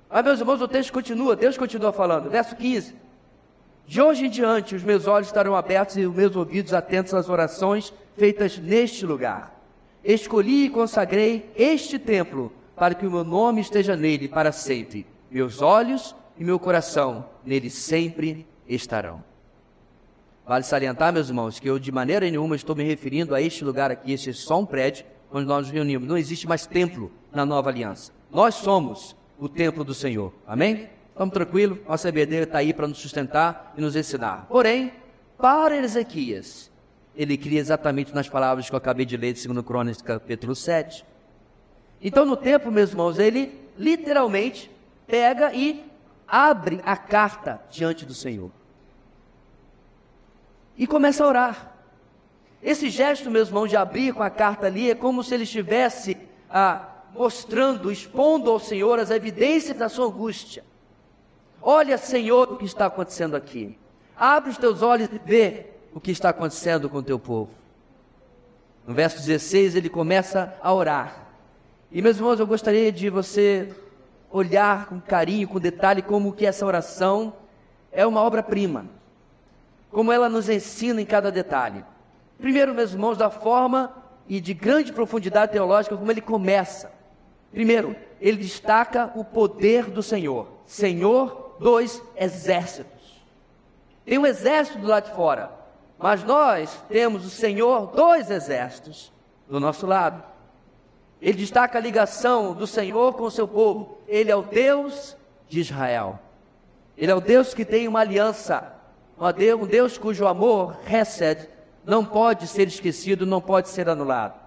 Mas, meus irmãos, o texto continua, Deus continua falando, verso 15. De hoje em diante os meus olhos estarão abertos e os meus ouvidos atentos às orações feitas neste lugar. Escolhi e consagrei este templo para que o meu nome esteja nele para sempre. Meus olhos e meu coração nele sempre estarão. Vale salientar, meus irmãos, que eu de maneira nenhuma estou me referindo a este lugar aqui, este é só um prédio onde nós nos reunimos. Não existe mais templo na nova aliança. Nós somos o templo do Senhor. Amém? Estamos tranquilos? Nossa EBD está aí para nos sustentar e nos ensinar. Porém, para Ezequias, ele cria exatamente nas palavras que eu acabei de ler de 2 Crônicas, capítulo 7. Então, no templo, meus irmãos, ele literalmente pega e abre a carta diante do Senhor. E começa a orar. Esse gesto, meus irmãos, de abrir com a carta ali, é como se ele estivesse mostrando, expondo ao Senhor as evidências da sua angústia. Olha, Senhor, o que está acontecendo aqui. Abre os teus olhos e vê o que está acontecendo com o teu povo. No verso 16, ele começa a orar. E, meus irmãos, eu gostaria de você olhar com carinho, com detalhe, como que essa oração é uma obra-prima. Como ela nos ensina em cada detalhe. Primeiro, meus irmãos, da forma e de grande profundidade teológica, como ele começa. Primeiro, ele destaca o poder do Senhor. Senhor, Senhor 2 exércitos. Tem um exército do lado de fora, mas nós temos o Senhor 2 exércitos do nosso lado. Ele destaca a ligação do Senhor com o seu povo. Ele é o Deus de Israel. Ele é o Deus que tem uma aliança, um Deus cujo amor, Hesed, não pode ser esquecido, não pode ser anulado.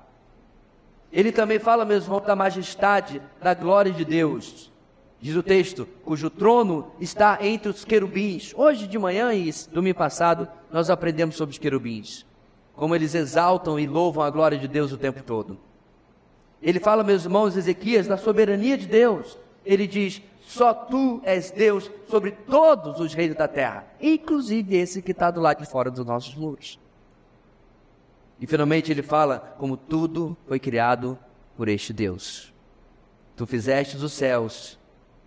Ele também fala, meus irmãos, da majestade, da glória de Deus. Diz o texto, cujo trono está entre os querubins. Hoje de manhã e domingo passado, nós aprendemos sobre os querubins, como eles exaltam e louvam a glória de Deus o tempo todo. Ele fala, meus irmãos, Ezequias, da soberania de Deus. Ele diz, só tu és Deus sobre todos os reinos da terra, inclusive esse que está do lado de fora dos nossos muros. E finalmente ele fala, como tudo foi criado por este Deus. Tu fizestes os céus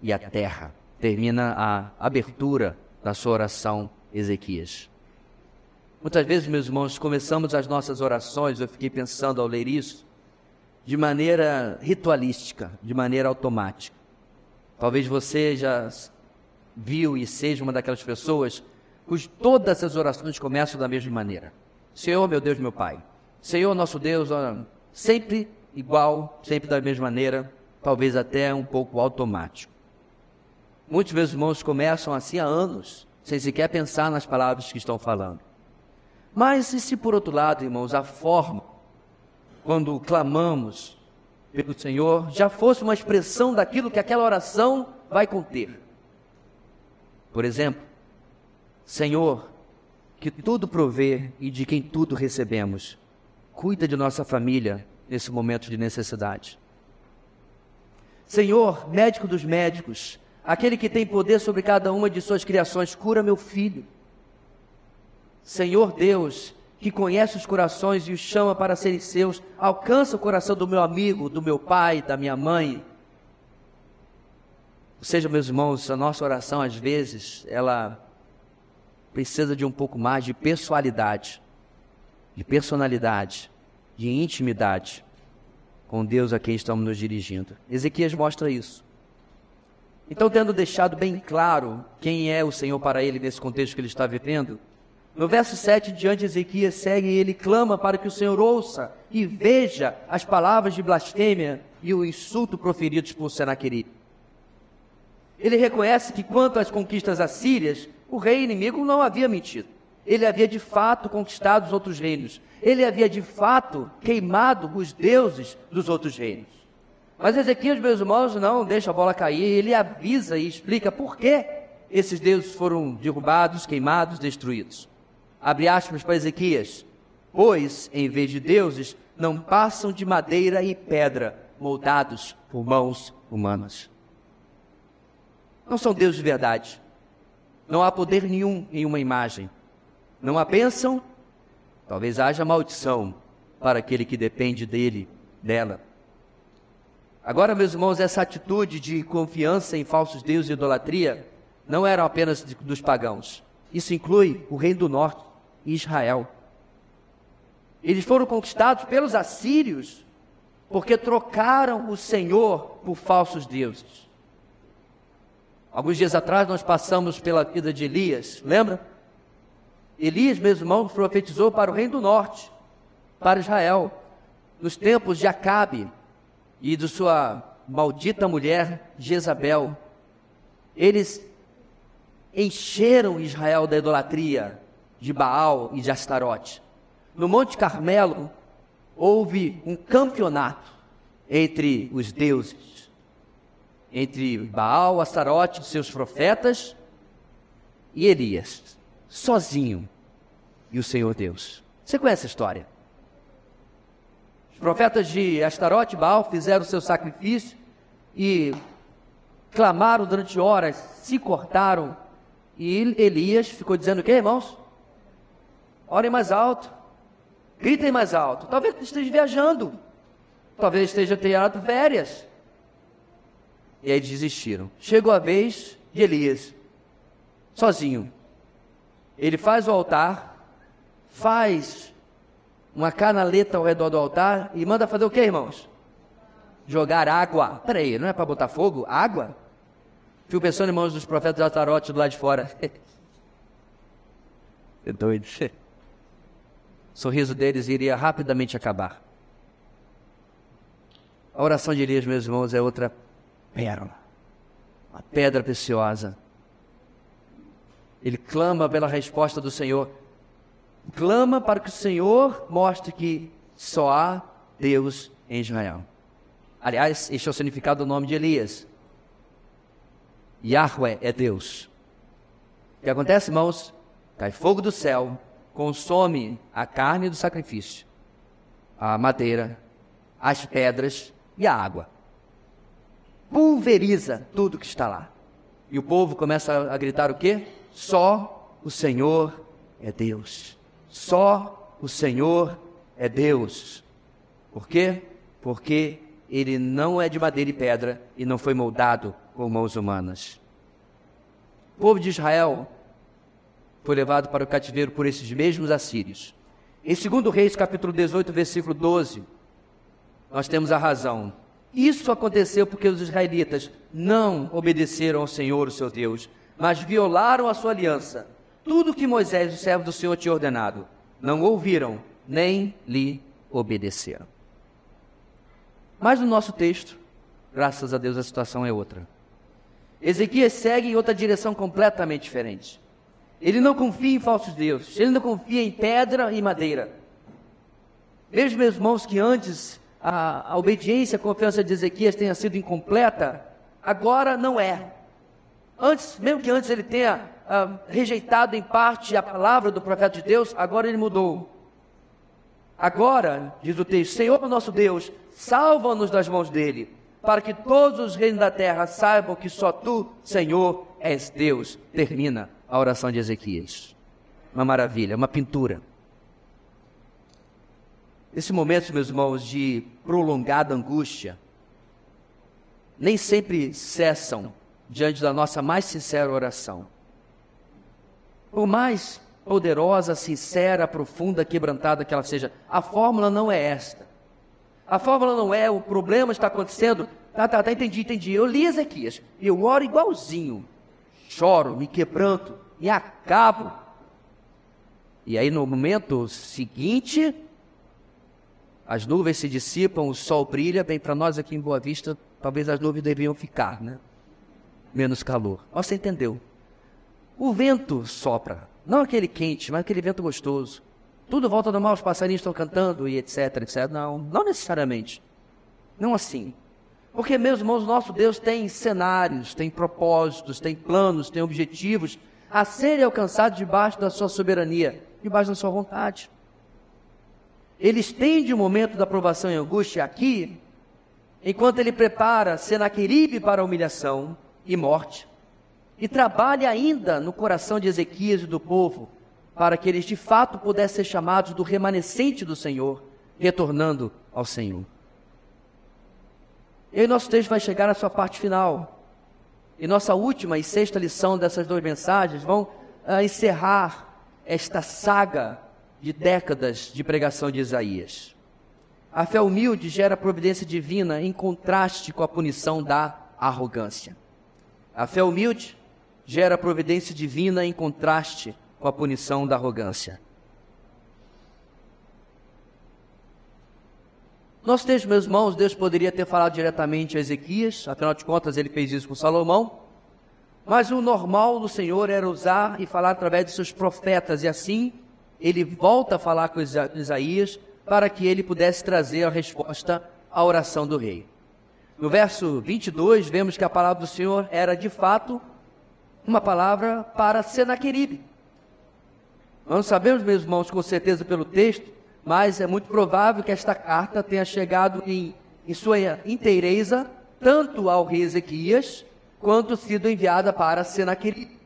e a terra. Termina a abertura da sua oração, Ezequias. Muitas vezes, meus irmãos, começamos as nossas orações, eu fiquei pensando ao ler isso, de maneira ritualística, de maneira automática. Talvez você já viu e seja uma daquelas pessoas cujas todas as orações começam da mesma maneira. Senhor, meu Deus, meu Pai. Senhor, nosso Deus, sempre igual, sempre da mesma maneira, talvez até um pouco automático. Muitos meus irmãos começam assim há anos, sem sequer pensar nas palavras que estão falando. Mas e se por outro lado, irmãos, a forma, quando clamamos pelo Senhor, já fosse uma expressão daquilo que aquela oração vai conter? Por exemplo, Senhor, que tudo provê e de quem tudo recebemos, cuida de nossa família nesse momento de necessidade. Senhor, médico dos médicos, aquele que tem poder sobre cada uma de suas criações, cura meu filho. Senhor Deus, que conhece os corações e os chama para serem seus, alcança o coração do meu amigo, do meu pai, da minha mãe. Ou seja, meus irmãos, a nossa oração às vezes, ela precisa de um pouco mais de pessoalidade, de personalidade, de intimidade com Deus a quem estamos nos dirigindo. Ezequias mostra isso. Então, tendo deixado bem claro quem é o Senhor para ele nesse contexto que ele está vivendo, no verso 7 diante, Ezequias segue e ele clama para que o Senhor ouça e veja as palavras de blasfêmia e o insulto proferidos por Senaqueribe. Ele reconhece que quanto às conquistas assírias, o rei inimigo não havia mentido. Ele havia de fato conquistado os outros reinos. Ele havia de fato queimado os deuses dos outros reinos. Mas Ezequias, meus irmãos, não deixa a bola cair. Ele avisa e explica por que esses deuses foram derrubados, queimados, destruídos. Abre aspas para Ezequias. Pois, em vez de deuses, não passam de madeira e pedra, moldados por mãos humanas. Não são deuses de verdade. Não há poder nenhum em uma imagem. Não há bênção, talvez haja maldição para aquele que depende dela. Agora, meus irmãos, essa atitude de confiança em falsos deuses e idolatria não era apenas dos pagãos. Isso inclui o reino do norte e Israel. Eles foram conquistados pelos assírios porque trocaram o Senhor por falsos deuses. Alguns dias atrás nós passamos pela vida de Elias, lembra? Elias, meus irmãos, profetizou para o reino do norte, para Israel, nos tempos de Acabe e de sua maldita mulher Jezabel. Eles encheram Israel da idolatria de Baal e de Astarote. No Monte Carmelo houve um campeonato entre os deuses, entre Baal, Astarote, seus profetas, e Elias, sozinho, e o Senhor Deus. Você conhece a história? Os profetas de Astarote e Baal fizeram o seu sacrifício e clamaram durante horas, se cortaram, e Elias ficou dizendo o quê, irmãos? Orem mais alto, gritem mais alto. Talvez esteja viajando, talvez esteja tirando férias. E aí desistiram. Chegou a vez de Elias, sozinho. Ele faz o altar, faz uma canaleta ao redor do altar e manda fazer o que, irmãos? Jogar água. Peraí, não é para botar fogo? Água? Fico pensando, irmãos, dos profetas de Atarote do lado de fora. É doido. O sorriso deles iria rapidamente acabar. A oração de Elias, meus irmãos, é outra pérola. Uma pedra preciosa. Ele clama pela resposta do Senhor. Clama para que o Senhor mostre que só há Deus em Israel. Aliás, este é o significado do nome de Elias. Yahweh é Deus. O que acontece, irmãos? Cai fogo do céu, consome a carne do sacrifício, a madeira, as pedras e a água. Pulveriza tudo que está lá. E o povo começa a gritar o quê? Só o Senhor é Deus. Só o Senhor é Deus. Por quê? Porque ele não é de madeira e pedra e não foi moldado com mãos humanas. O povo de Israel foi levado para o cativeiro por esses mesmos assírios. Em 2 Reis, capítulo 18, versículo 12, nós temos a razão. Isso aconteceu porque os israelitas não obedeceram ao Senhor, o seu Deus, mas violaram a sua aliança. Tudo que Moisés, o servo do Senhor, tinha ordenado, não ouviram, nem lhe obedeceram. Mas no nosso texto, graças a Deus, a situação é outra. Ezequias segue em outra direção completamente diferente. Ele não confia em falsos deuses, ele não confia em pedra e madeira. Vejo, meus irmãos, que antes a obediência, a confiança de Ezequias tenha sido incompleta, agora não é. Antes, mesmo que antes ele tenha rejeitado em parte a palavra do profeta de Deus, agora ele mudou. Agora, diz o texto, Senhor nosso Deus, salva-nos das mãos dele, para que todos os reinos da terra saibam que só tu, Senhor, és Deus. Termina a oração de Ezequias. Uma maravilha, uma pintura. Esse momento, meus irmãos, de prolongada angústia, nem sempre cessam diante da nossa mais sincera oração. Por mais poderosa, sincera, profunda, quebrantada que ela seja, a fórmula não é esta. A fórmula não é, o problema está acontecendo, entendi. Eu li Ezequias, e eu oro igualzinho. Choro, me quebranto, e acabo. E aí no momento seguinte, as nuvens se dissipam, o sol brilha, bem, para nós aqui em Boa Vista, talvez as nuvens deveriam ficar, né? Menos calor. Mas você entendeu? O vento sopra, não aquele quente, mas aquele vento gostoso. Tudo volta ao normal, os passarinhos estão cantando e etc. Não necessariamente. Não assim. Porque, meus irmãos, nosso Deus tem cenários, tem propósitos, tem planos, tem objetivos a serem alcançados debaixo da sua soberania, debaixo da sua vontade. Ele estende o momento da provação e angústia aqui, enquanto ele prepara Senaqueribe para a humilhação e morte, e trabalha ainda no coração de Ezequias e do povo, para que eles de fato pudessem ser chamados do remanescente do Senhor, retornando ao Senhor. E aí nosso texto vai chegar na sua parte final. E nossa última e sexta lição dessas duas mensagens vão encerrar esta saga de décadas de pregação de Isaías. A fé humilde gera providência divina em contraste com a punição da arrogância. A fé humilde gera providência divina em contraste com a punição da arrogância. Nós temos, meus irmãos, Deus poderia ter falado diretamente a Ezequias, afinal de contas ele fez isso com Salomão, mas o normal do Senhor era usar e falar através de seus profetas, e assim ele volta a falar com Isaías para que ele pudesse trazer a resposta à oração do rei. No verso 22, vemos que a palavra do Senhor era de fato uma palavra para Senaqueribe. Nós não sabemos, meus irmãos, com certeza pelo texto, mas é muito provável que esta carta tenha chegado em sua inteireza, tanto ao rei Ezequias, quanto sido enviada para Senaqueribe.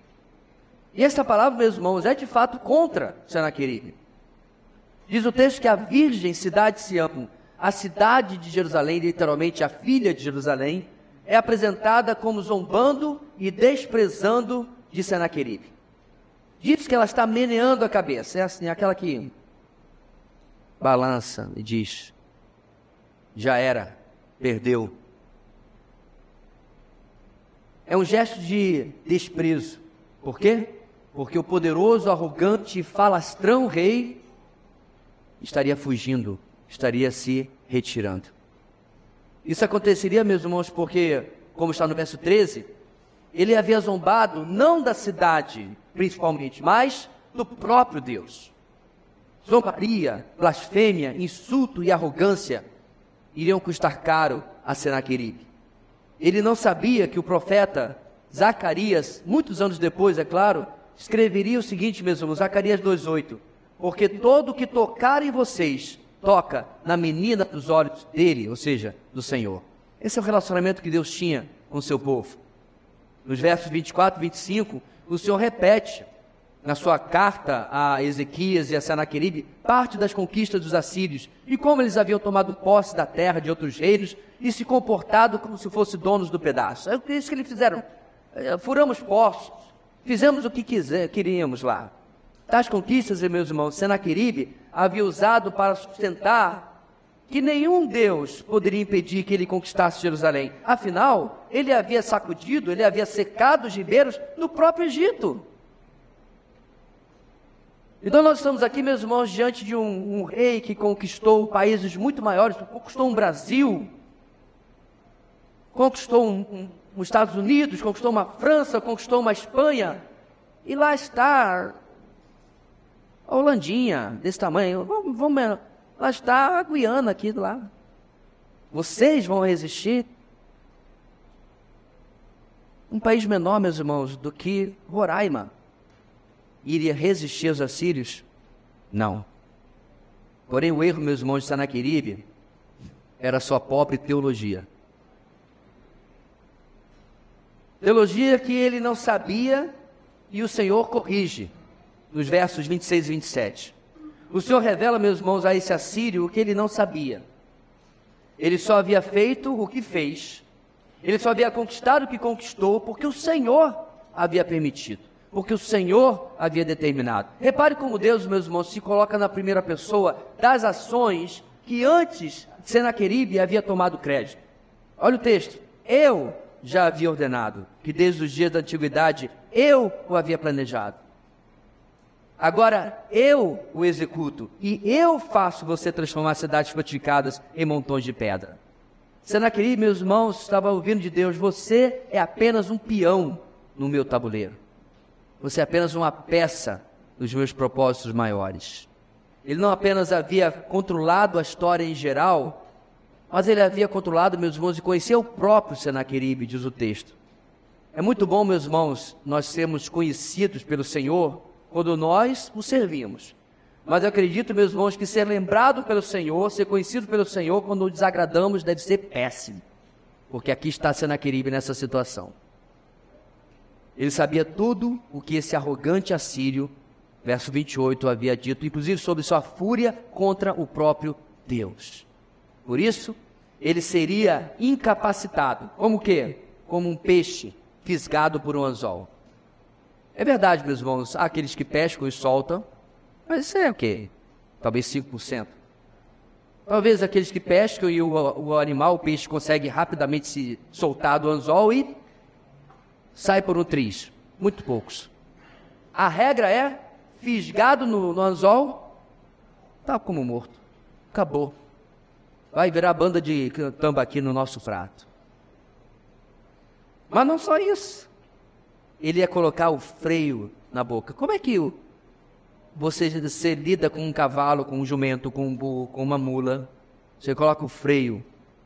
E esta palavra, meus irmãos, é de fato contra Senaqueribe. Diz o texto que a virgem cidade de Sião, a cidade de Jerusalém, literalmente a filha de Jerusalém, é apresentada como zombando e desprezando de Senaqueribe. Diz que ela está meneando a cabeça, é assim, aquela que balança e diz, já era, perdeu. É um gesto de desprezo. Por quê? Porque o poderoso, arrogante e falastrão rei estaria fugindo, estaria se retirando. Isso aconteceria, meus irmãos, porque, como está no verso 13, ele havia zombado não da cidade, principalmente, mas do próprio Deus. Zombaria, blasfêmia, insulto e arrogância iriam custar caro a Senaqueribe. Ele não sabia que o profeta Zacarias, muitos anos depois, é claro, escreveria o seguinte, meus irmãos, Zacarias 2,8: porque todo o que tocar em vocês, toca na menina dos olhos dele, ou seja, do Senhor. Esse é o relacionamento que Deus tinha com o seu povo. Nos versos 24 e 25, o Senhor repete, na sua carta a Ezequias e a Senaqueribe, parte das conquistas dos assírios, e como eles haviam tomado posse da terra de outros reinos, e se comportado como se fossem donos do pedaço. É isso que eles fizeram. Furamos poços, fizemos o que queríamos lá. Tais conquistas, meus irmãos, Senaqueribe havia usado para sustentar que nenhum Deus poderia impedir que ele conquistasse Jerusalém. Afinal, ele havia sacudido, ele havia secado os ribeiros no próprio Egito. Então nós estamos aqui, meus irmãos, diante de um rei que conquistou países muito maiores, conquistou um Brasil, conquistou os Estados Unidos, conquistou uma França, conquistou uma Espanha, e lá está a Holandinha, desse tamanho, lá está a Guiana aqui do lado. Vocês vão resistir? Um país menor, meus irmãos, do que Roraima iria resistir aos assírios? Não. Porém, o erro, meus irmãos, de Senaqueribe era sua pobre teologia. Teologia que ele não sabia e o Senhor corrige, nos versos 26 e 27. O Senhor revela, meus irmãos, a esse assírio o que ele não sabia. Ele só havia feito o que fez. Ele só havia conquistado o que conquistou porque o Senhor havia permitido, porque o Senhor havia determinado. Repare como Deus, meus irmãos, se coloca na primeira pessoa das ações que antes Senaqueribe havia tomado crédito. Olha o texto. Eu já havia ordenado, que desde os dias da antiguidade eu o havia planejado. Agora eu o executo e eu faço você transformar cidades fortificadas em montões de pedra. Senaqueribe, meus irmãos, estava ouvindo de Deus: você é apenas um peão no meu tabuleiro. Você é apenas uma peça dos meus propósitos maiores. Ele não apenas havia controlado a história em geral, mas ele havia controlado, meus irmãos, e conhecia o próprio Senaqueribe, diz o texto. É muito bom, meus irmãos, nós sermos conhecidos pelo Senhor quando nós o servimos. Mas eu acredito, meus irmãos, que ser lembrado pelo Senhor, ser conhecido pelo Senhor quando o desagradamos deve ser péssimo. Porque aqui está Senaqueribe nessa situação. Ele sabia tudo o que esse arrogante assírio, verso 28, havia dito, inclusive sobre sua fúria contra o próprio Deus. Por isso, ele seria incapacitado. Como o quê? Como um peixe fisgado por um anzol. É verdade, meus irmãos, há aqueles que pescam e soltam, mas isso é o quê? Talvez 5%. Talvez aqueles que pescam e o animal, o peixe, consegue rapidamente se soltar do anzol e sai por um triz. Muito poucos. A regra é, fisgado no anzol, está como morto. Acabou. Vai virar banda de tambaqui no nosso prato. Mas não só isso. Ele ia colocar o freio na boca. Como é que você lida com um cavalo, com um jumento, com um burro, com uma mula? Você coloca o freio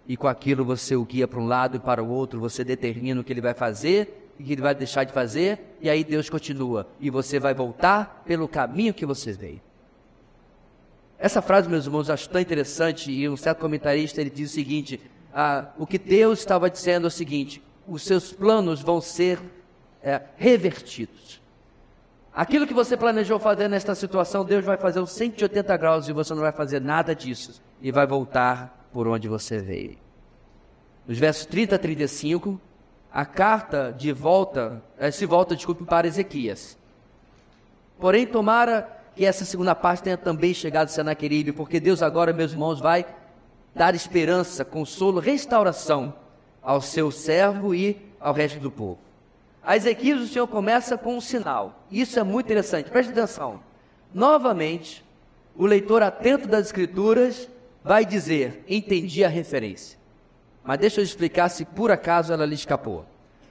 e com aquilo você o guia para um lado e para o outro, você determina o que ele vai fazer e o que ele vai deixar de fazer, e aí Deus continua. E você vai voltar pelo caminho que você veio. Essa frase, meus irmãos, acho tão interessante, e um certo comentarista ele diz o seguinte: o que Deus estava dizendo é o seguinte: os seus planos vão ser revertidos. Aquilo que você planejou fazer nesta situação, Deus vai fazer os 180 graus e você não vai fazer nada disso e vai voltar por onde você veio. Nos versos 30 a 35, a carta se volta para Ezequias. Porém, tomara que essa segunda parte tenha também chegado a Senaqueribe, porque Deus agora, meus irmãos, vai dar esperança, consolo, restauração ao seu servo e ao resto do povo. A Ezequias o Senhor começa com um sinal. Isso é muito interessante, preste atenção. Novamente, o leitor atento das Escrituras vai dizer, entendi a referência. Mas deixa eu explicar se por acaso ela lhe escapou.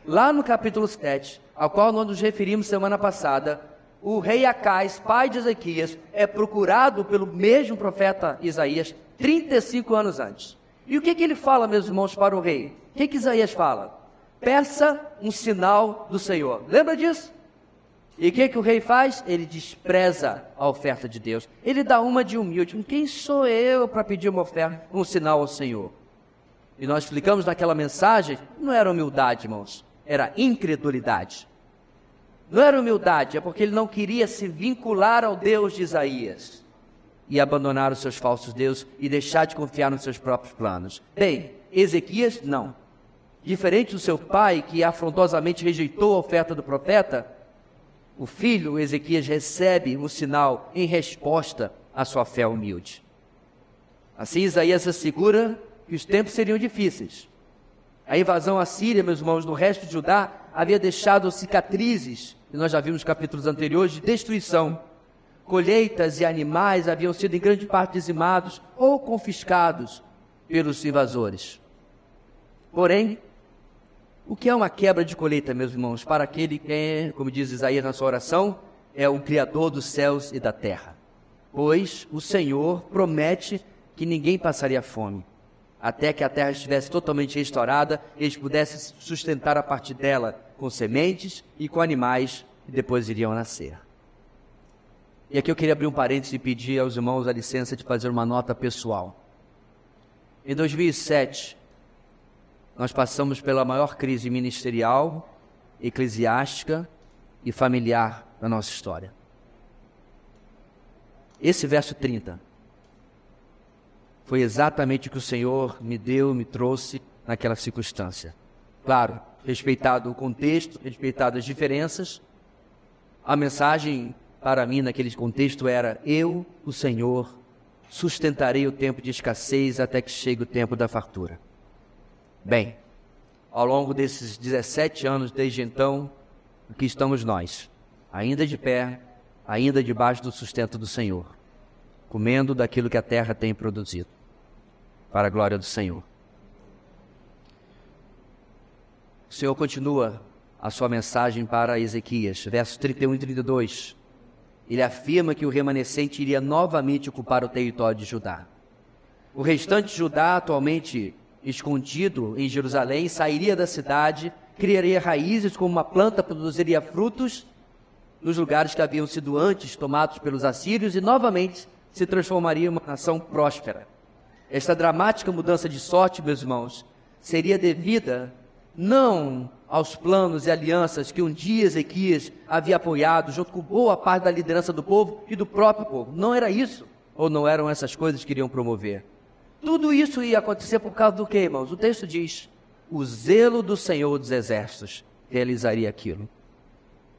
Lá no capítulo 7, ao qual nós nos referimos semana passada, o rei Acais, pai de Ezequias, é procurado pelo mesmo profeta Isaías 35 anos antes. E o que ele fala, meus irmãos, para o rei? O que Isaías fala? Peça um sinal do Senhor. Lembra disso? E o que o rei faz? Ele despreza a oferta de Deus. Ele dá uma de humilde. Quem sou eu para pedir uma oferta, um sinal ao Senhor? E nós explicamos naquela mensagem, não era humildade, irmãos, era incredulidade. Não era humildade, é porque ele não queria se vincular ao Deus de Isaías e abandonar os seus falsos deuses e deixar de confiar nos seus próprios planos. Bem, Ezequias não. Diferente do seu pai, que afrontosamente rejeitou a oferta do profeta, o filho Ezequias recebe um sinal em resposta à sua fé humilde. Assim Isaías assegura que os tempos seriam difíceis. A invasão assíria, meus irmãos, no resto de Judá, havia deixado cicatrizes, que nós já vimos nos capítulos anteriores, de destruição. Colheitas e animais haviam sido em grande parte dizimados ou confiscados pelos invasores. Porém, o que é uma quebra de colheita, meus irmãos? Para aquele que é, como diz Isaías na sua oração, é o Criador dos céus e da terra. Pois o Senhor promete que ninguém passaria fome, até que a terra estivesse totalmente restaurada e eles pudessem sustentar a partir dela com sementes e com animais que depois iriam nascer. E aqui eu queria abrir um parênteses e pedir aos irmãos a licença de fazer uma nota pessoal. Em 2007, nós passamos pela maior crise ministerial, eclesiástica e familiar da nossa história. Esse verso 30 foi exatamente o que o Senhor me deu, me trouxe naquela circunstância. Claro, respeitado o contexto, respeitado as diferenças, a mensagem para mim naquele contexto era: eu, o Senhor, sustentarei o tempo de escassez até que chegue o tempo da fartura. Bem, ao longo desses 17 anos desde então, aqui estamos nós, ainda de pé, ainda debaixo do sustento do Senhor, comendo daquilo que a terra tem produzido, para a glória do Senhor. O Senhor continua a sua mensagem para Ezequias, versos 31 e 32. Ele afirma que o remanescente iria novamente ocupar o território de Judá. O restante de Judá, atualmente escondido em Jerusalém, sairia da cidade, criaria raízes como uma planta, produziria frutos nos lugares que haviam sido antes tomados pelos assírios e novamente se transformaria em uma nação próspera. Esta dramática mudança de sorte, meus irmãos, seria devida não aos planos e alianças que um dia Ezequias havia apoiado junto com boa parte da liderança do povo e do próprio povo. Não era isso, ou não eram essas coisas que iriam promover. Tudo isso ia acontecer por causa do quê, irmãos? O texto diz: o zelo do Senhor dos Exércitos realizaria aquilo.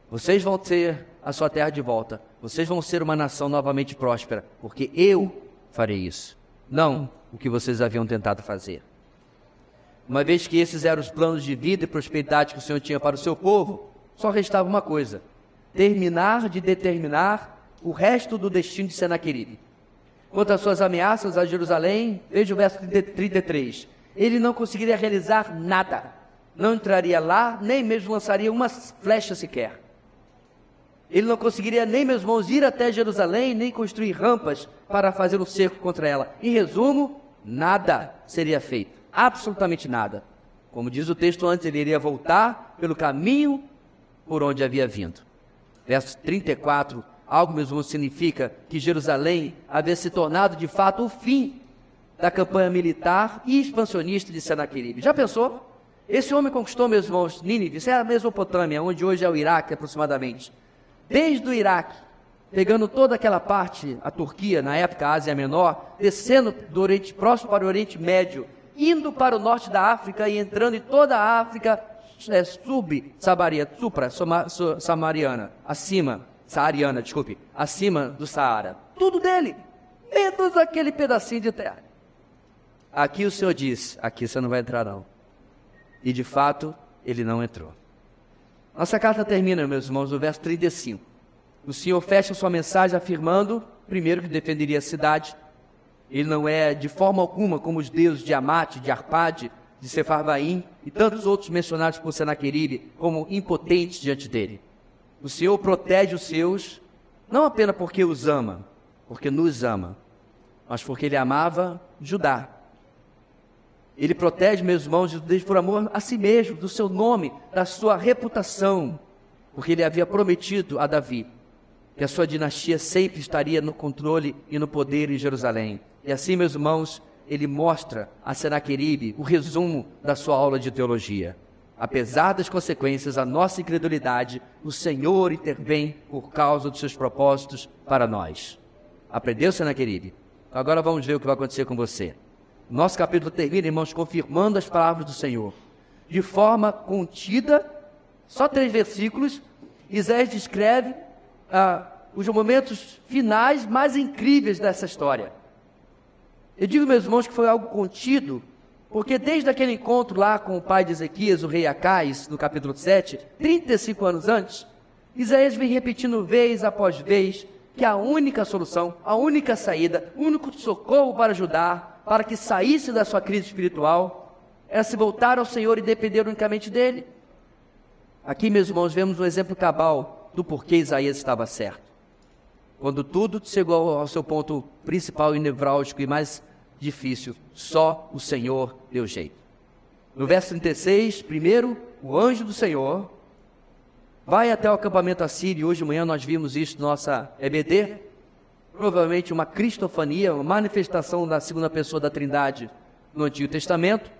Vocês vão ter a sua terra de volta, vocês vão ser uma nação novamente próspera, porque eu farei isso, não o que vocês haviam tentado fazer. Uma vez que esses eram os planos de vida e prosperidade que o Senhor tinha para o seu povo, só restava uma coisa: terminar de determinar o resto do destino de Senaqueribe. Quanto às suas ameaças a Jerusalém, veja o verso 33. Ele não conseguiria realizar nada, não entraria lá, nem mesmo lançaria uma flecha sequer. Ele não conseguiria nem, meus irmãos, ir até Jerusalém, nem construir rampas para fazer um cerco contra ela. Em resumo, nada seria feito, absolutamente nada. Como diz o texto antes, ele iria voltar pelo caminho por onde havia vindo. Verso 34, algo, meus irmãos, significa que Jerusalém havia se tornado de fato o fim da campanha militar e expansionista de Senaqueribe. Já pensou? Esse homem conquistou, meus irmãos, Nínive, isso é a Mesopotâmia, onde hoje é o Iraque aproximadamente. Desde o Iraque, pegando toda aquela parte, a Turquia, na época a Ásia Menor, descendo do Oriente Próximo para o Oriente Médio, indo para o norte da África e entrando em toda a África acima do Saara. Tudo dele, menos aquele pedacinho de terra. Aqui o Senhor diz: aqui você não vai entrar não. E de fato, ele não entrou. Nossa carta termina, meus irmãos, no verso 35. O Senhor fecha sua mensagem afirmando, primeiro, que defenderia a cidade. Ele não é de forma alguma como os deuses de Amate, de Arpade, de Sefarvaim e tantos outros mencionados por Senaqueribe como impotentes diante dele. O Senhor protege os seus, não apenas porque os ama, porque nos ama, mas porque ele amava Judá. Ele protege, meus irmãos, por amor a si mesmo, do seu nome, da sua reputação, porque ele havia prometido a Davi que a sua dinastia sempre estaria no controle e no poder em Jerusalém. E assim, meus irmãos, ele mostra a Senaqueribe o resumo da sua aula de teologia. Apesar das consequências da nossa incredulidade, o Senhor intervém por causa dos seus propósitos para nós. Aprendeu, Senaqueribe? Agora vamos ver o que vai acontecer com você. Nosso capítulo termina, irmãos, confirmando as palavras do Senhor. De forma contida, só 3 versículos, Isaías descreve os momentos finais mais incríveis dessa história. Eu digo, meus irmãos, que foi algo contido, porque desde aquele encontro lá com o pai de Ezequias, o rei Acais, no capítulo 7, 35 anos antes, Isaías vem repetindo vez após vez que a única solução, a única saída, o único socorro para ajudar, para que saísse da sua crise espiritual, era se voltar ao Senhor e depender unicamente dele. Aqui, meus irmãos, vemos um exemplo cabal do porquê Isaías estava certo. Quando tudo chegou ao seu ponto principal e nevrálgico e mais difícil, só o Senhor deu jeito. No verso 36, primeiro, o anjo do Senhor vai até o acampamento assírio. Hoje de manhã nós vimos isso na nossa EBD, provavelmente uma cristofania, uma manifestação da segunda pessoa da Trindade no Antigo Testamento.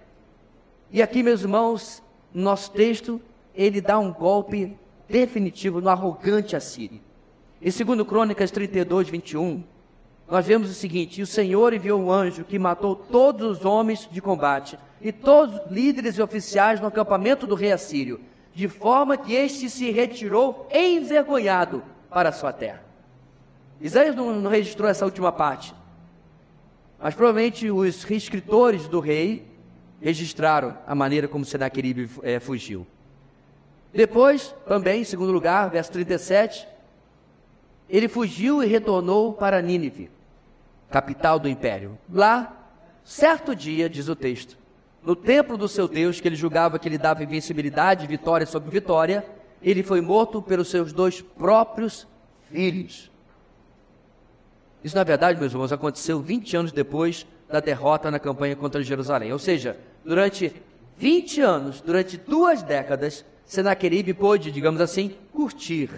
E aqui, meus irmãos, no nosso texto, ele dá um golpe definitivo no arrogante assírio. Em 2 Crônicas 32, 21, nós vemos o seguinte: e o Senhor enviou um anjo que matou todos os homens de combate e todos os líderes e oficiais no acampamento do rei assírio, de forma que este se retirou envergonhado para a sua terra. Isaías não registrou essa última parte, mas provavelmente os escritores do rei registraram a maneira como Senaqueribe fugiu. Depois, também, em segundo lugar, verso 37, ele fugiu e retornou para Nínive, capital do império. Lá, certo dia, diz o texto, no templo do seu Deus, que ele julgava que lhe dava invencibilidade, vitória sobre vitória, ele foi morto pelos seus 2 próprios filhos. Isso, na verdade, meus irmãos, aconteceu 20 anos depois da derrota na campanha contra Jerusalém. Ou seja, durante 20 anos, durante 2 décadas, Senaqueribe pôde, digamos assim, curtir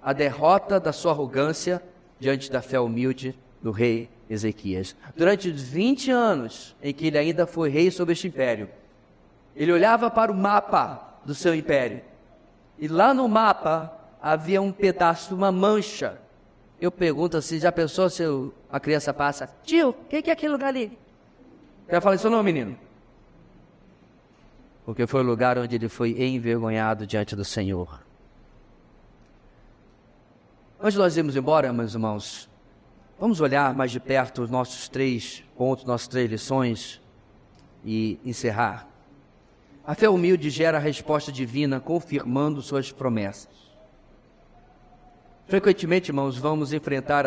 a derrota da sua arrogância diante da fé humilde do rei Ezequias. Durante os 20 anos em que ele ainda foi rei sobre este império, ele olhava para o mapa do seu império, e lá no mapa havia um pedaço, uma mancha. Eu pergunto assim, já pensou se a criança passa: tio, o que é aquele lugar ali? Já falei isso não, menino? Porque foi o lugar onde ele foi envergonhado diante do Senhor. Antes de nós irmos embora, meus irmãos, vamos olhar mais de perto os nossos 3 pontos, nossas 3 lições e encerrar. A fé humilde gera a resposta divina, confirmando suas promessas. Frequentemente, irmãos, vamos enfrentar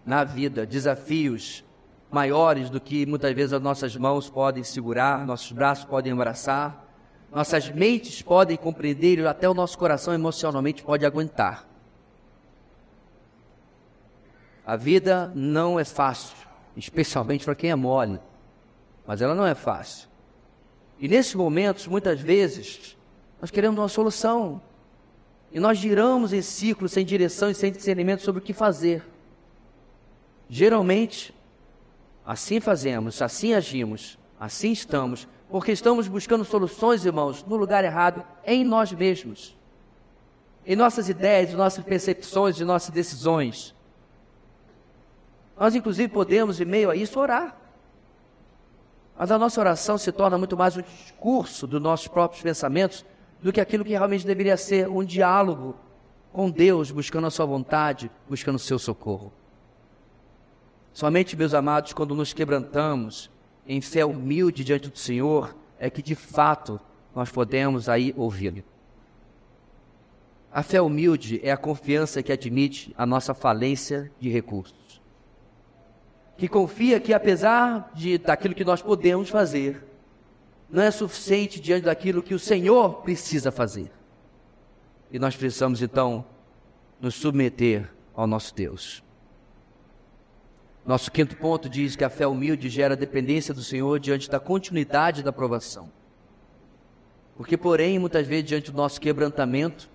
na vida, desafios maiores do que muitas vezes as nossas mãos podem segurar, nossos braços podem abraçar, nossas mentes podem compreender e até o nosso coração emocionalmente pode aguentar. A vida não é fácil, especialmente para quem é mole, mas ela não é fácil. E nesses momentos, muitas vezes, nós queremos uma solução. E nós giramos em círculos sem direção e sem discernimento sobre o que fazer. Geralmente, assim fazemos, assim agimos, assim estamos, porque estamos buscando soluções, irmãos, no lugar errado, em nós mesmos. Em nossas ideias, em nossas percepções, em nossas decisões. Nós, inclusive, podemos, em meio a isso, orar. Mas a nossa oração se torna muito mais um discurso dos nossos próprios pensamentos do que aquilo que realmente deveria ser um diálogo com Deus, buscando a sua vontade, buscando o seu socorro. Somente, meus amados, quando nos quebrantamos em fé humilde diante do Senhor, é que de fato nós podemos aí ouvi-lo. A fé humilde é a confiança que admite a nossa falência de recursos, que confia que apesar daquilo que nós podemos fazer, não é suficiente diante daquilo que o Senhor precisa fazer. E nós precisamos então nos submeter ao nosso Deus. Nosso quinto ponto diz que a fé humilde gera dependência do Senhor diante da continuidade da provação. Porque, porém, muitas vezes, diante do nosso quebrantamento,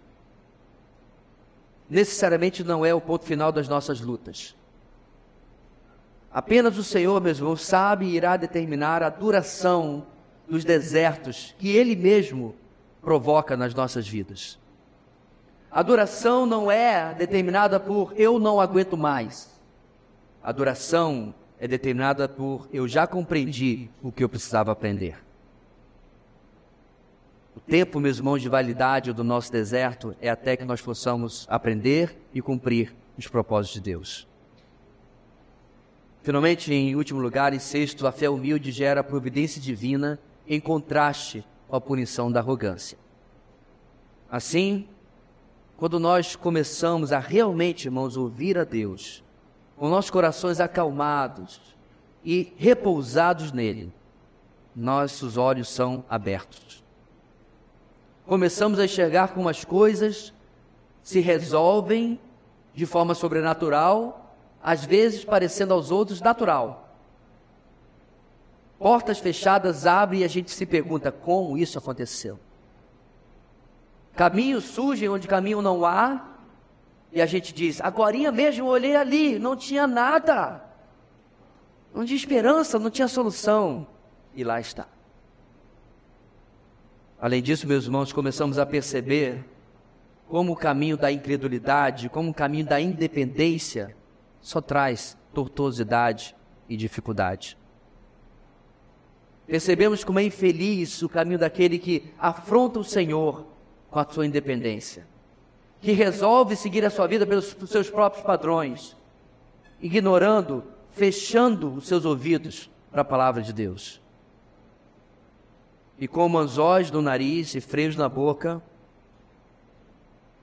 necessariamente não é o ponto final das nossas lutas. Apenas o Senhor, meus irmãos, sabe e irá determinar a duração dos desertos que Ele mesmo provoca nas nossas vidas. A duração não é determinada por eu não aguento mais. A duração é determinada por eu já compreendi o que eu precisava aprender. O tempo, meus irmãos, de validade do nosso deserto é até que nós possamos aprender e cumprir os propósitos de Deus. Finalmente, em último lugar, e sexto, a fé humilde gera a providência divina em contraste com a punição da arrogância. Assim, quando nós começamos a realmente, irmãos, ouvir a Deus, com nossos corações acalmados e repousados nele, nossos olhos são abertos. Começamos a enxergar como as coisas se resolvem de forma sobrenatural, às vezes parecendo aos outros natural. Portas fechadas abrem e a gente se pergunta como isso aconteceu. Caminhos surgem onde caminho não há, e a gente diz, agorinha mesmo eu olhei ali, não tinha nada. Não tinha esperança, não tinha solução. E lá está. Além disso, meus irmãos, começamos a perceber como o caminho da incredulidade, como o caminho da independência, só traz tortuosidade e dificuldade. Percebemos como é infeliz o caminho daquele que afronta o Senhor com a sua independência, que resolve seguir a sua vida pelos seus próprios padrões, ignorando, fechando os seus ouvidos para a palavra de Deus. E como anzóis no nariz e freios na boca,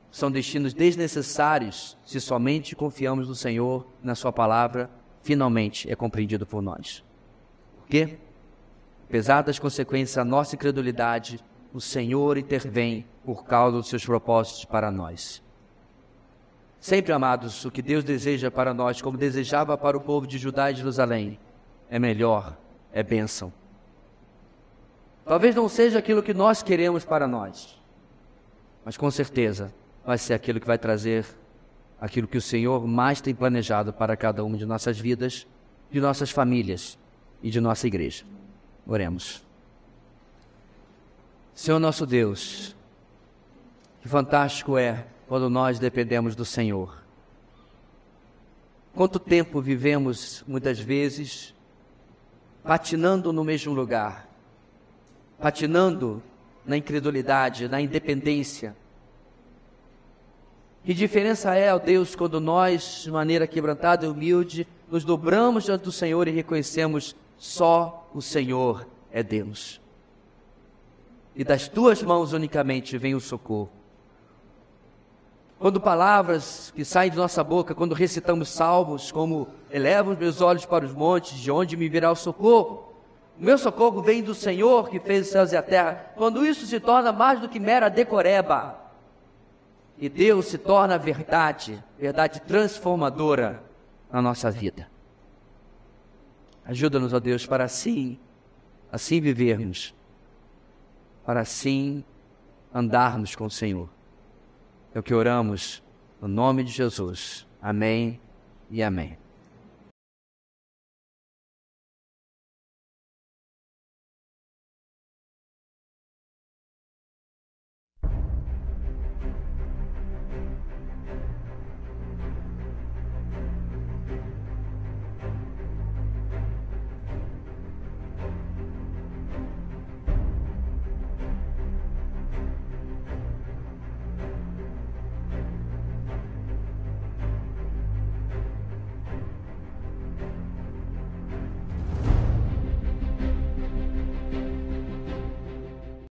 são destinos desnecessários se somente confiamos no Senhor, na sua palavra, finalmente é compreendido por nós. Por quê? Apesar das consequências da nossa incredulidade, o Senhor intervém por causa dos seus propósitos para nós. Sempre, amados, o que Deus deseja para nós, como desejava para o povo de Judá e Jerusalém, é melhor, é bênção. Talvez não seja aquilo que nós queremos para nós, mas com certeza vai ser aquilo que vai trazer aquilo que o Senhor mais tem planejado para cada uma de nossas vidas, de nossas famílias e de nossa igreja. Oremos. Senhor nosso Deus, que fantástico é quando nós dependemos do Senhor. Quanto tempo vivemos, muitas vezes, patinando no mesmo lugar, patinando na incredulidade, na independência. Que diferença é, ó Deus, quando nós, de maneira quebrantada e humilde, nos dobramos diante do Senhor e reconhecemos só o Senhor é Deus. E das tuas mãos unicamente vem o socorro. Quando palavras que saem de nossa boca, quando recitamos salmos, como elevo os meus olhos para os montes, de onde me virá o socorro? O meu socorro vem do Senhor que fez os céus e a terra. Quando isso se torna mais do que mera decoreba, e Deus se torna verdade, verdade transformadora na nossa vida. Ajuda-nos, ó Deus, para assim vivermos, para assim andarmos com o Senhor. É o que oramos no nome de Jesus. Amém e amém.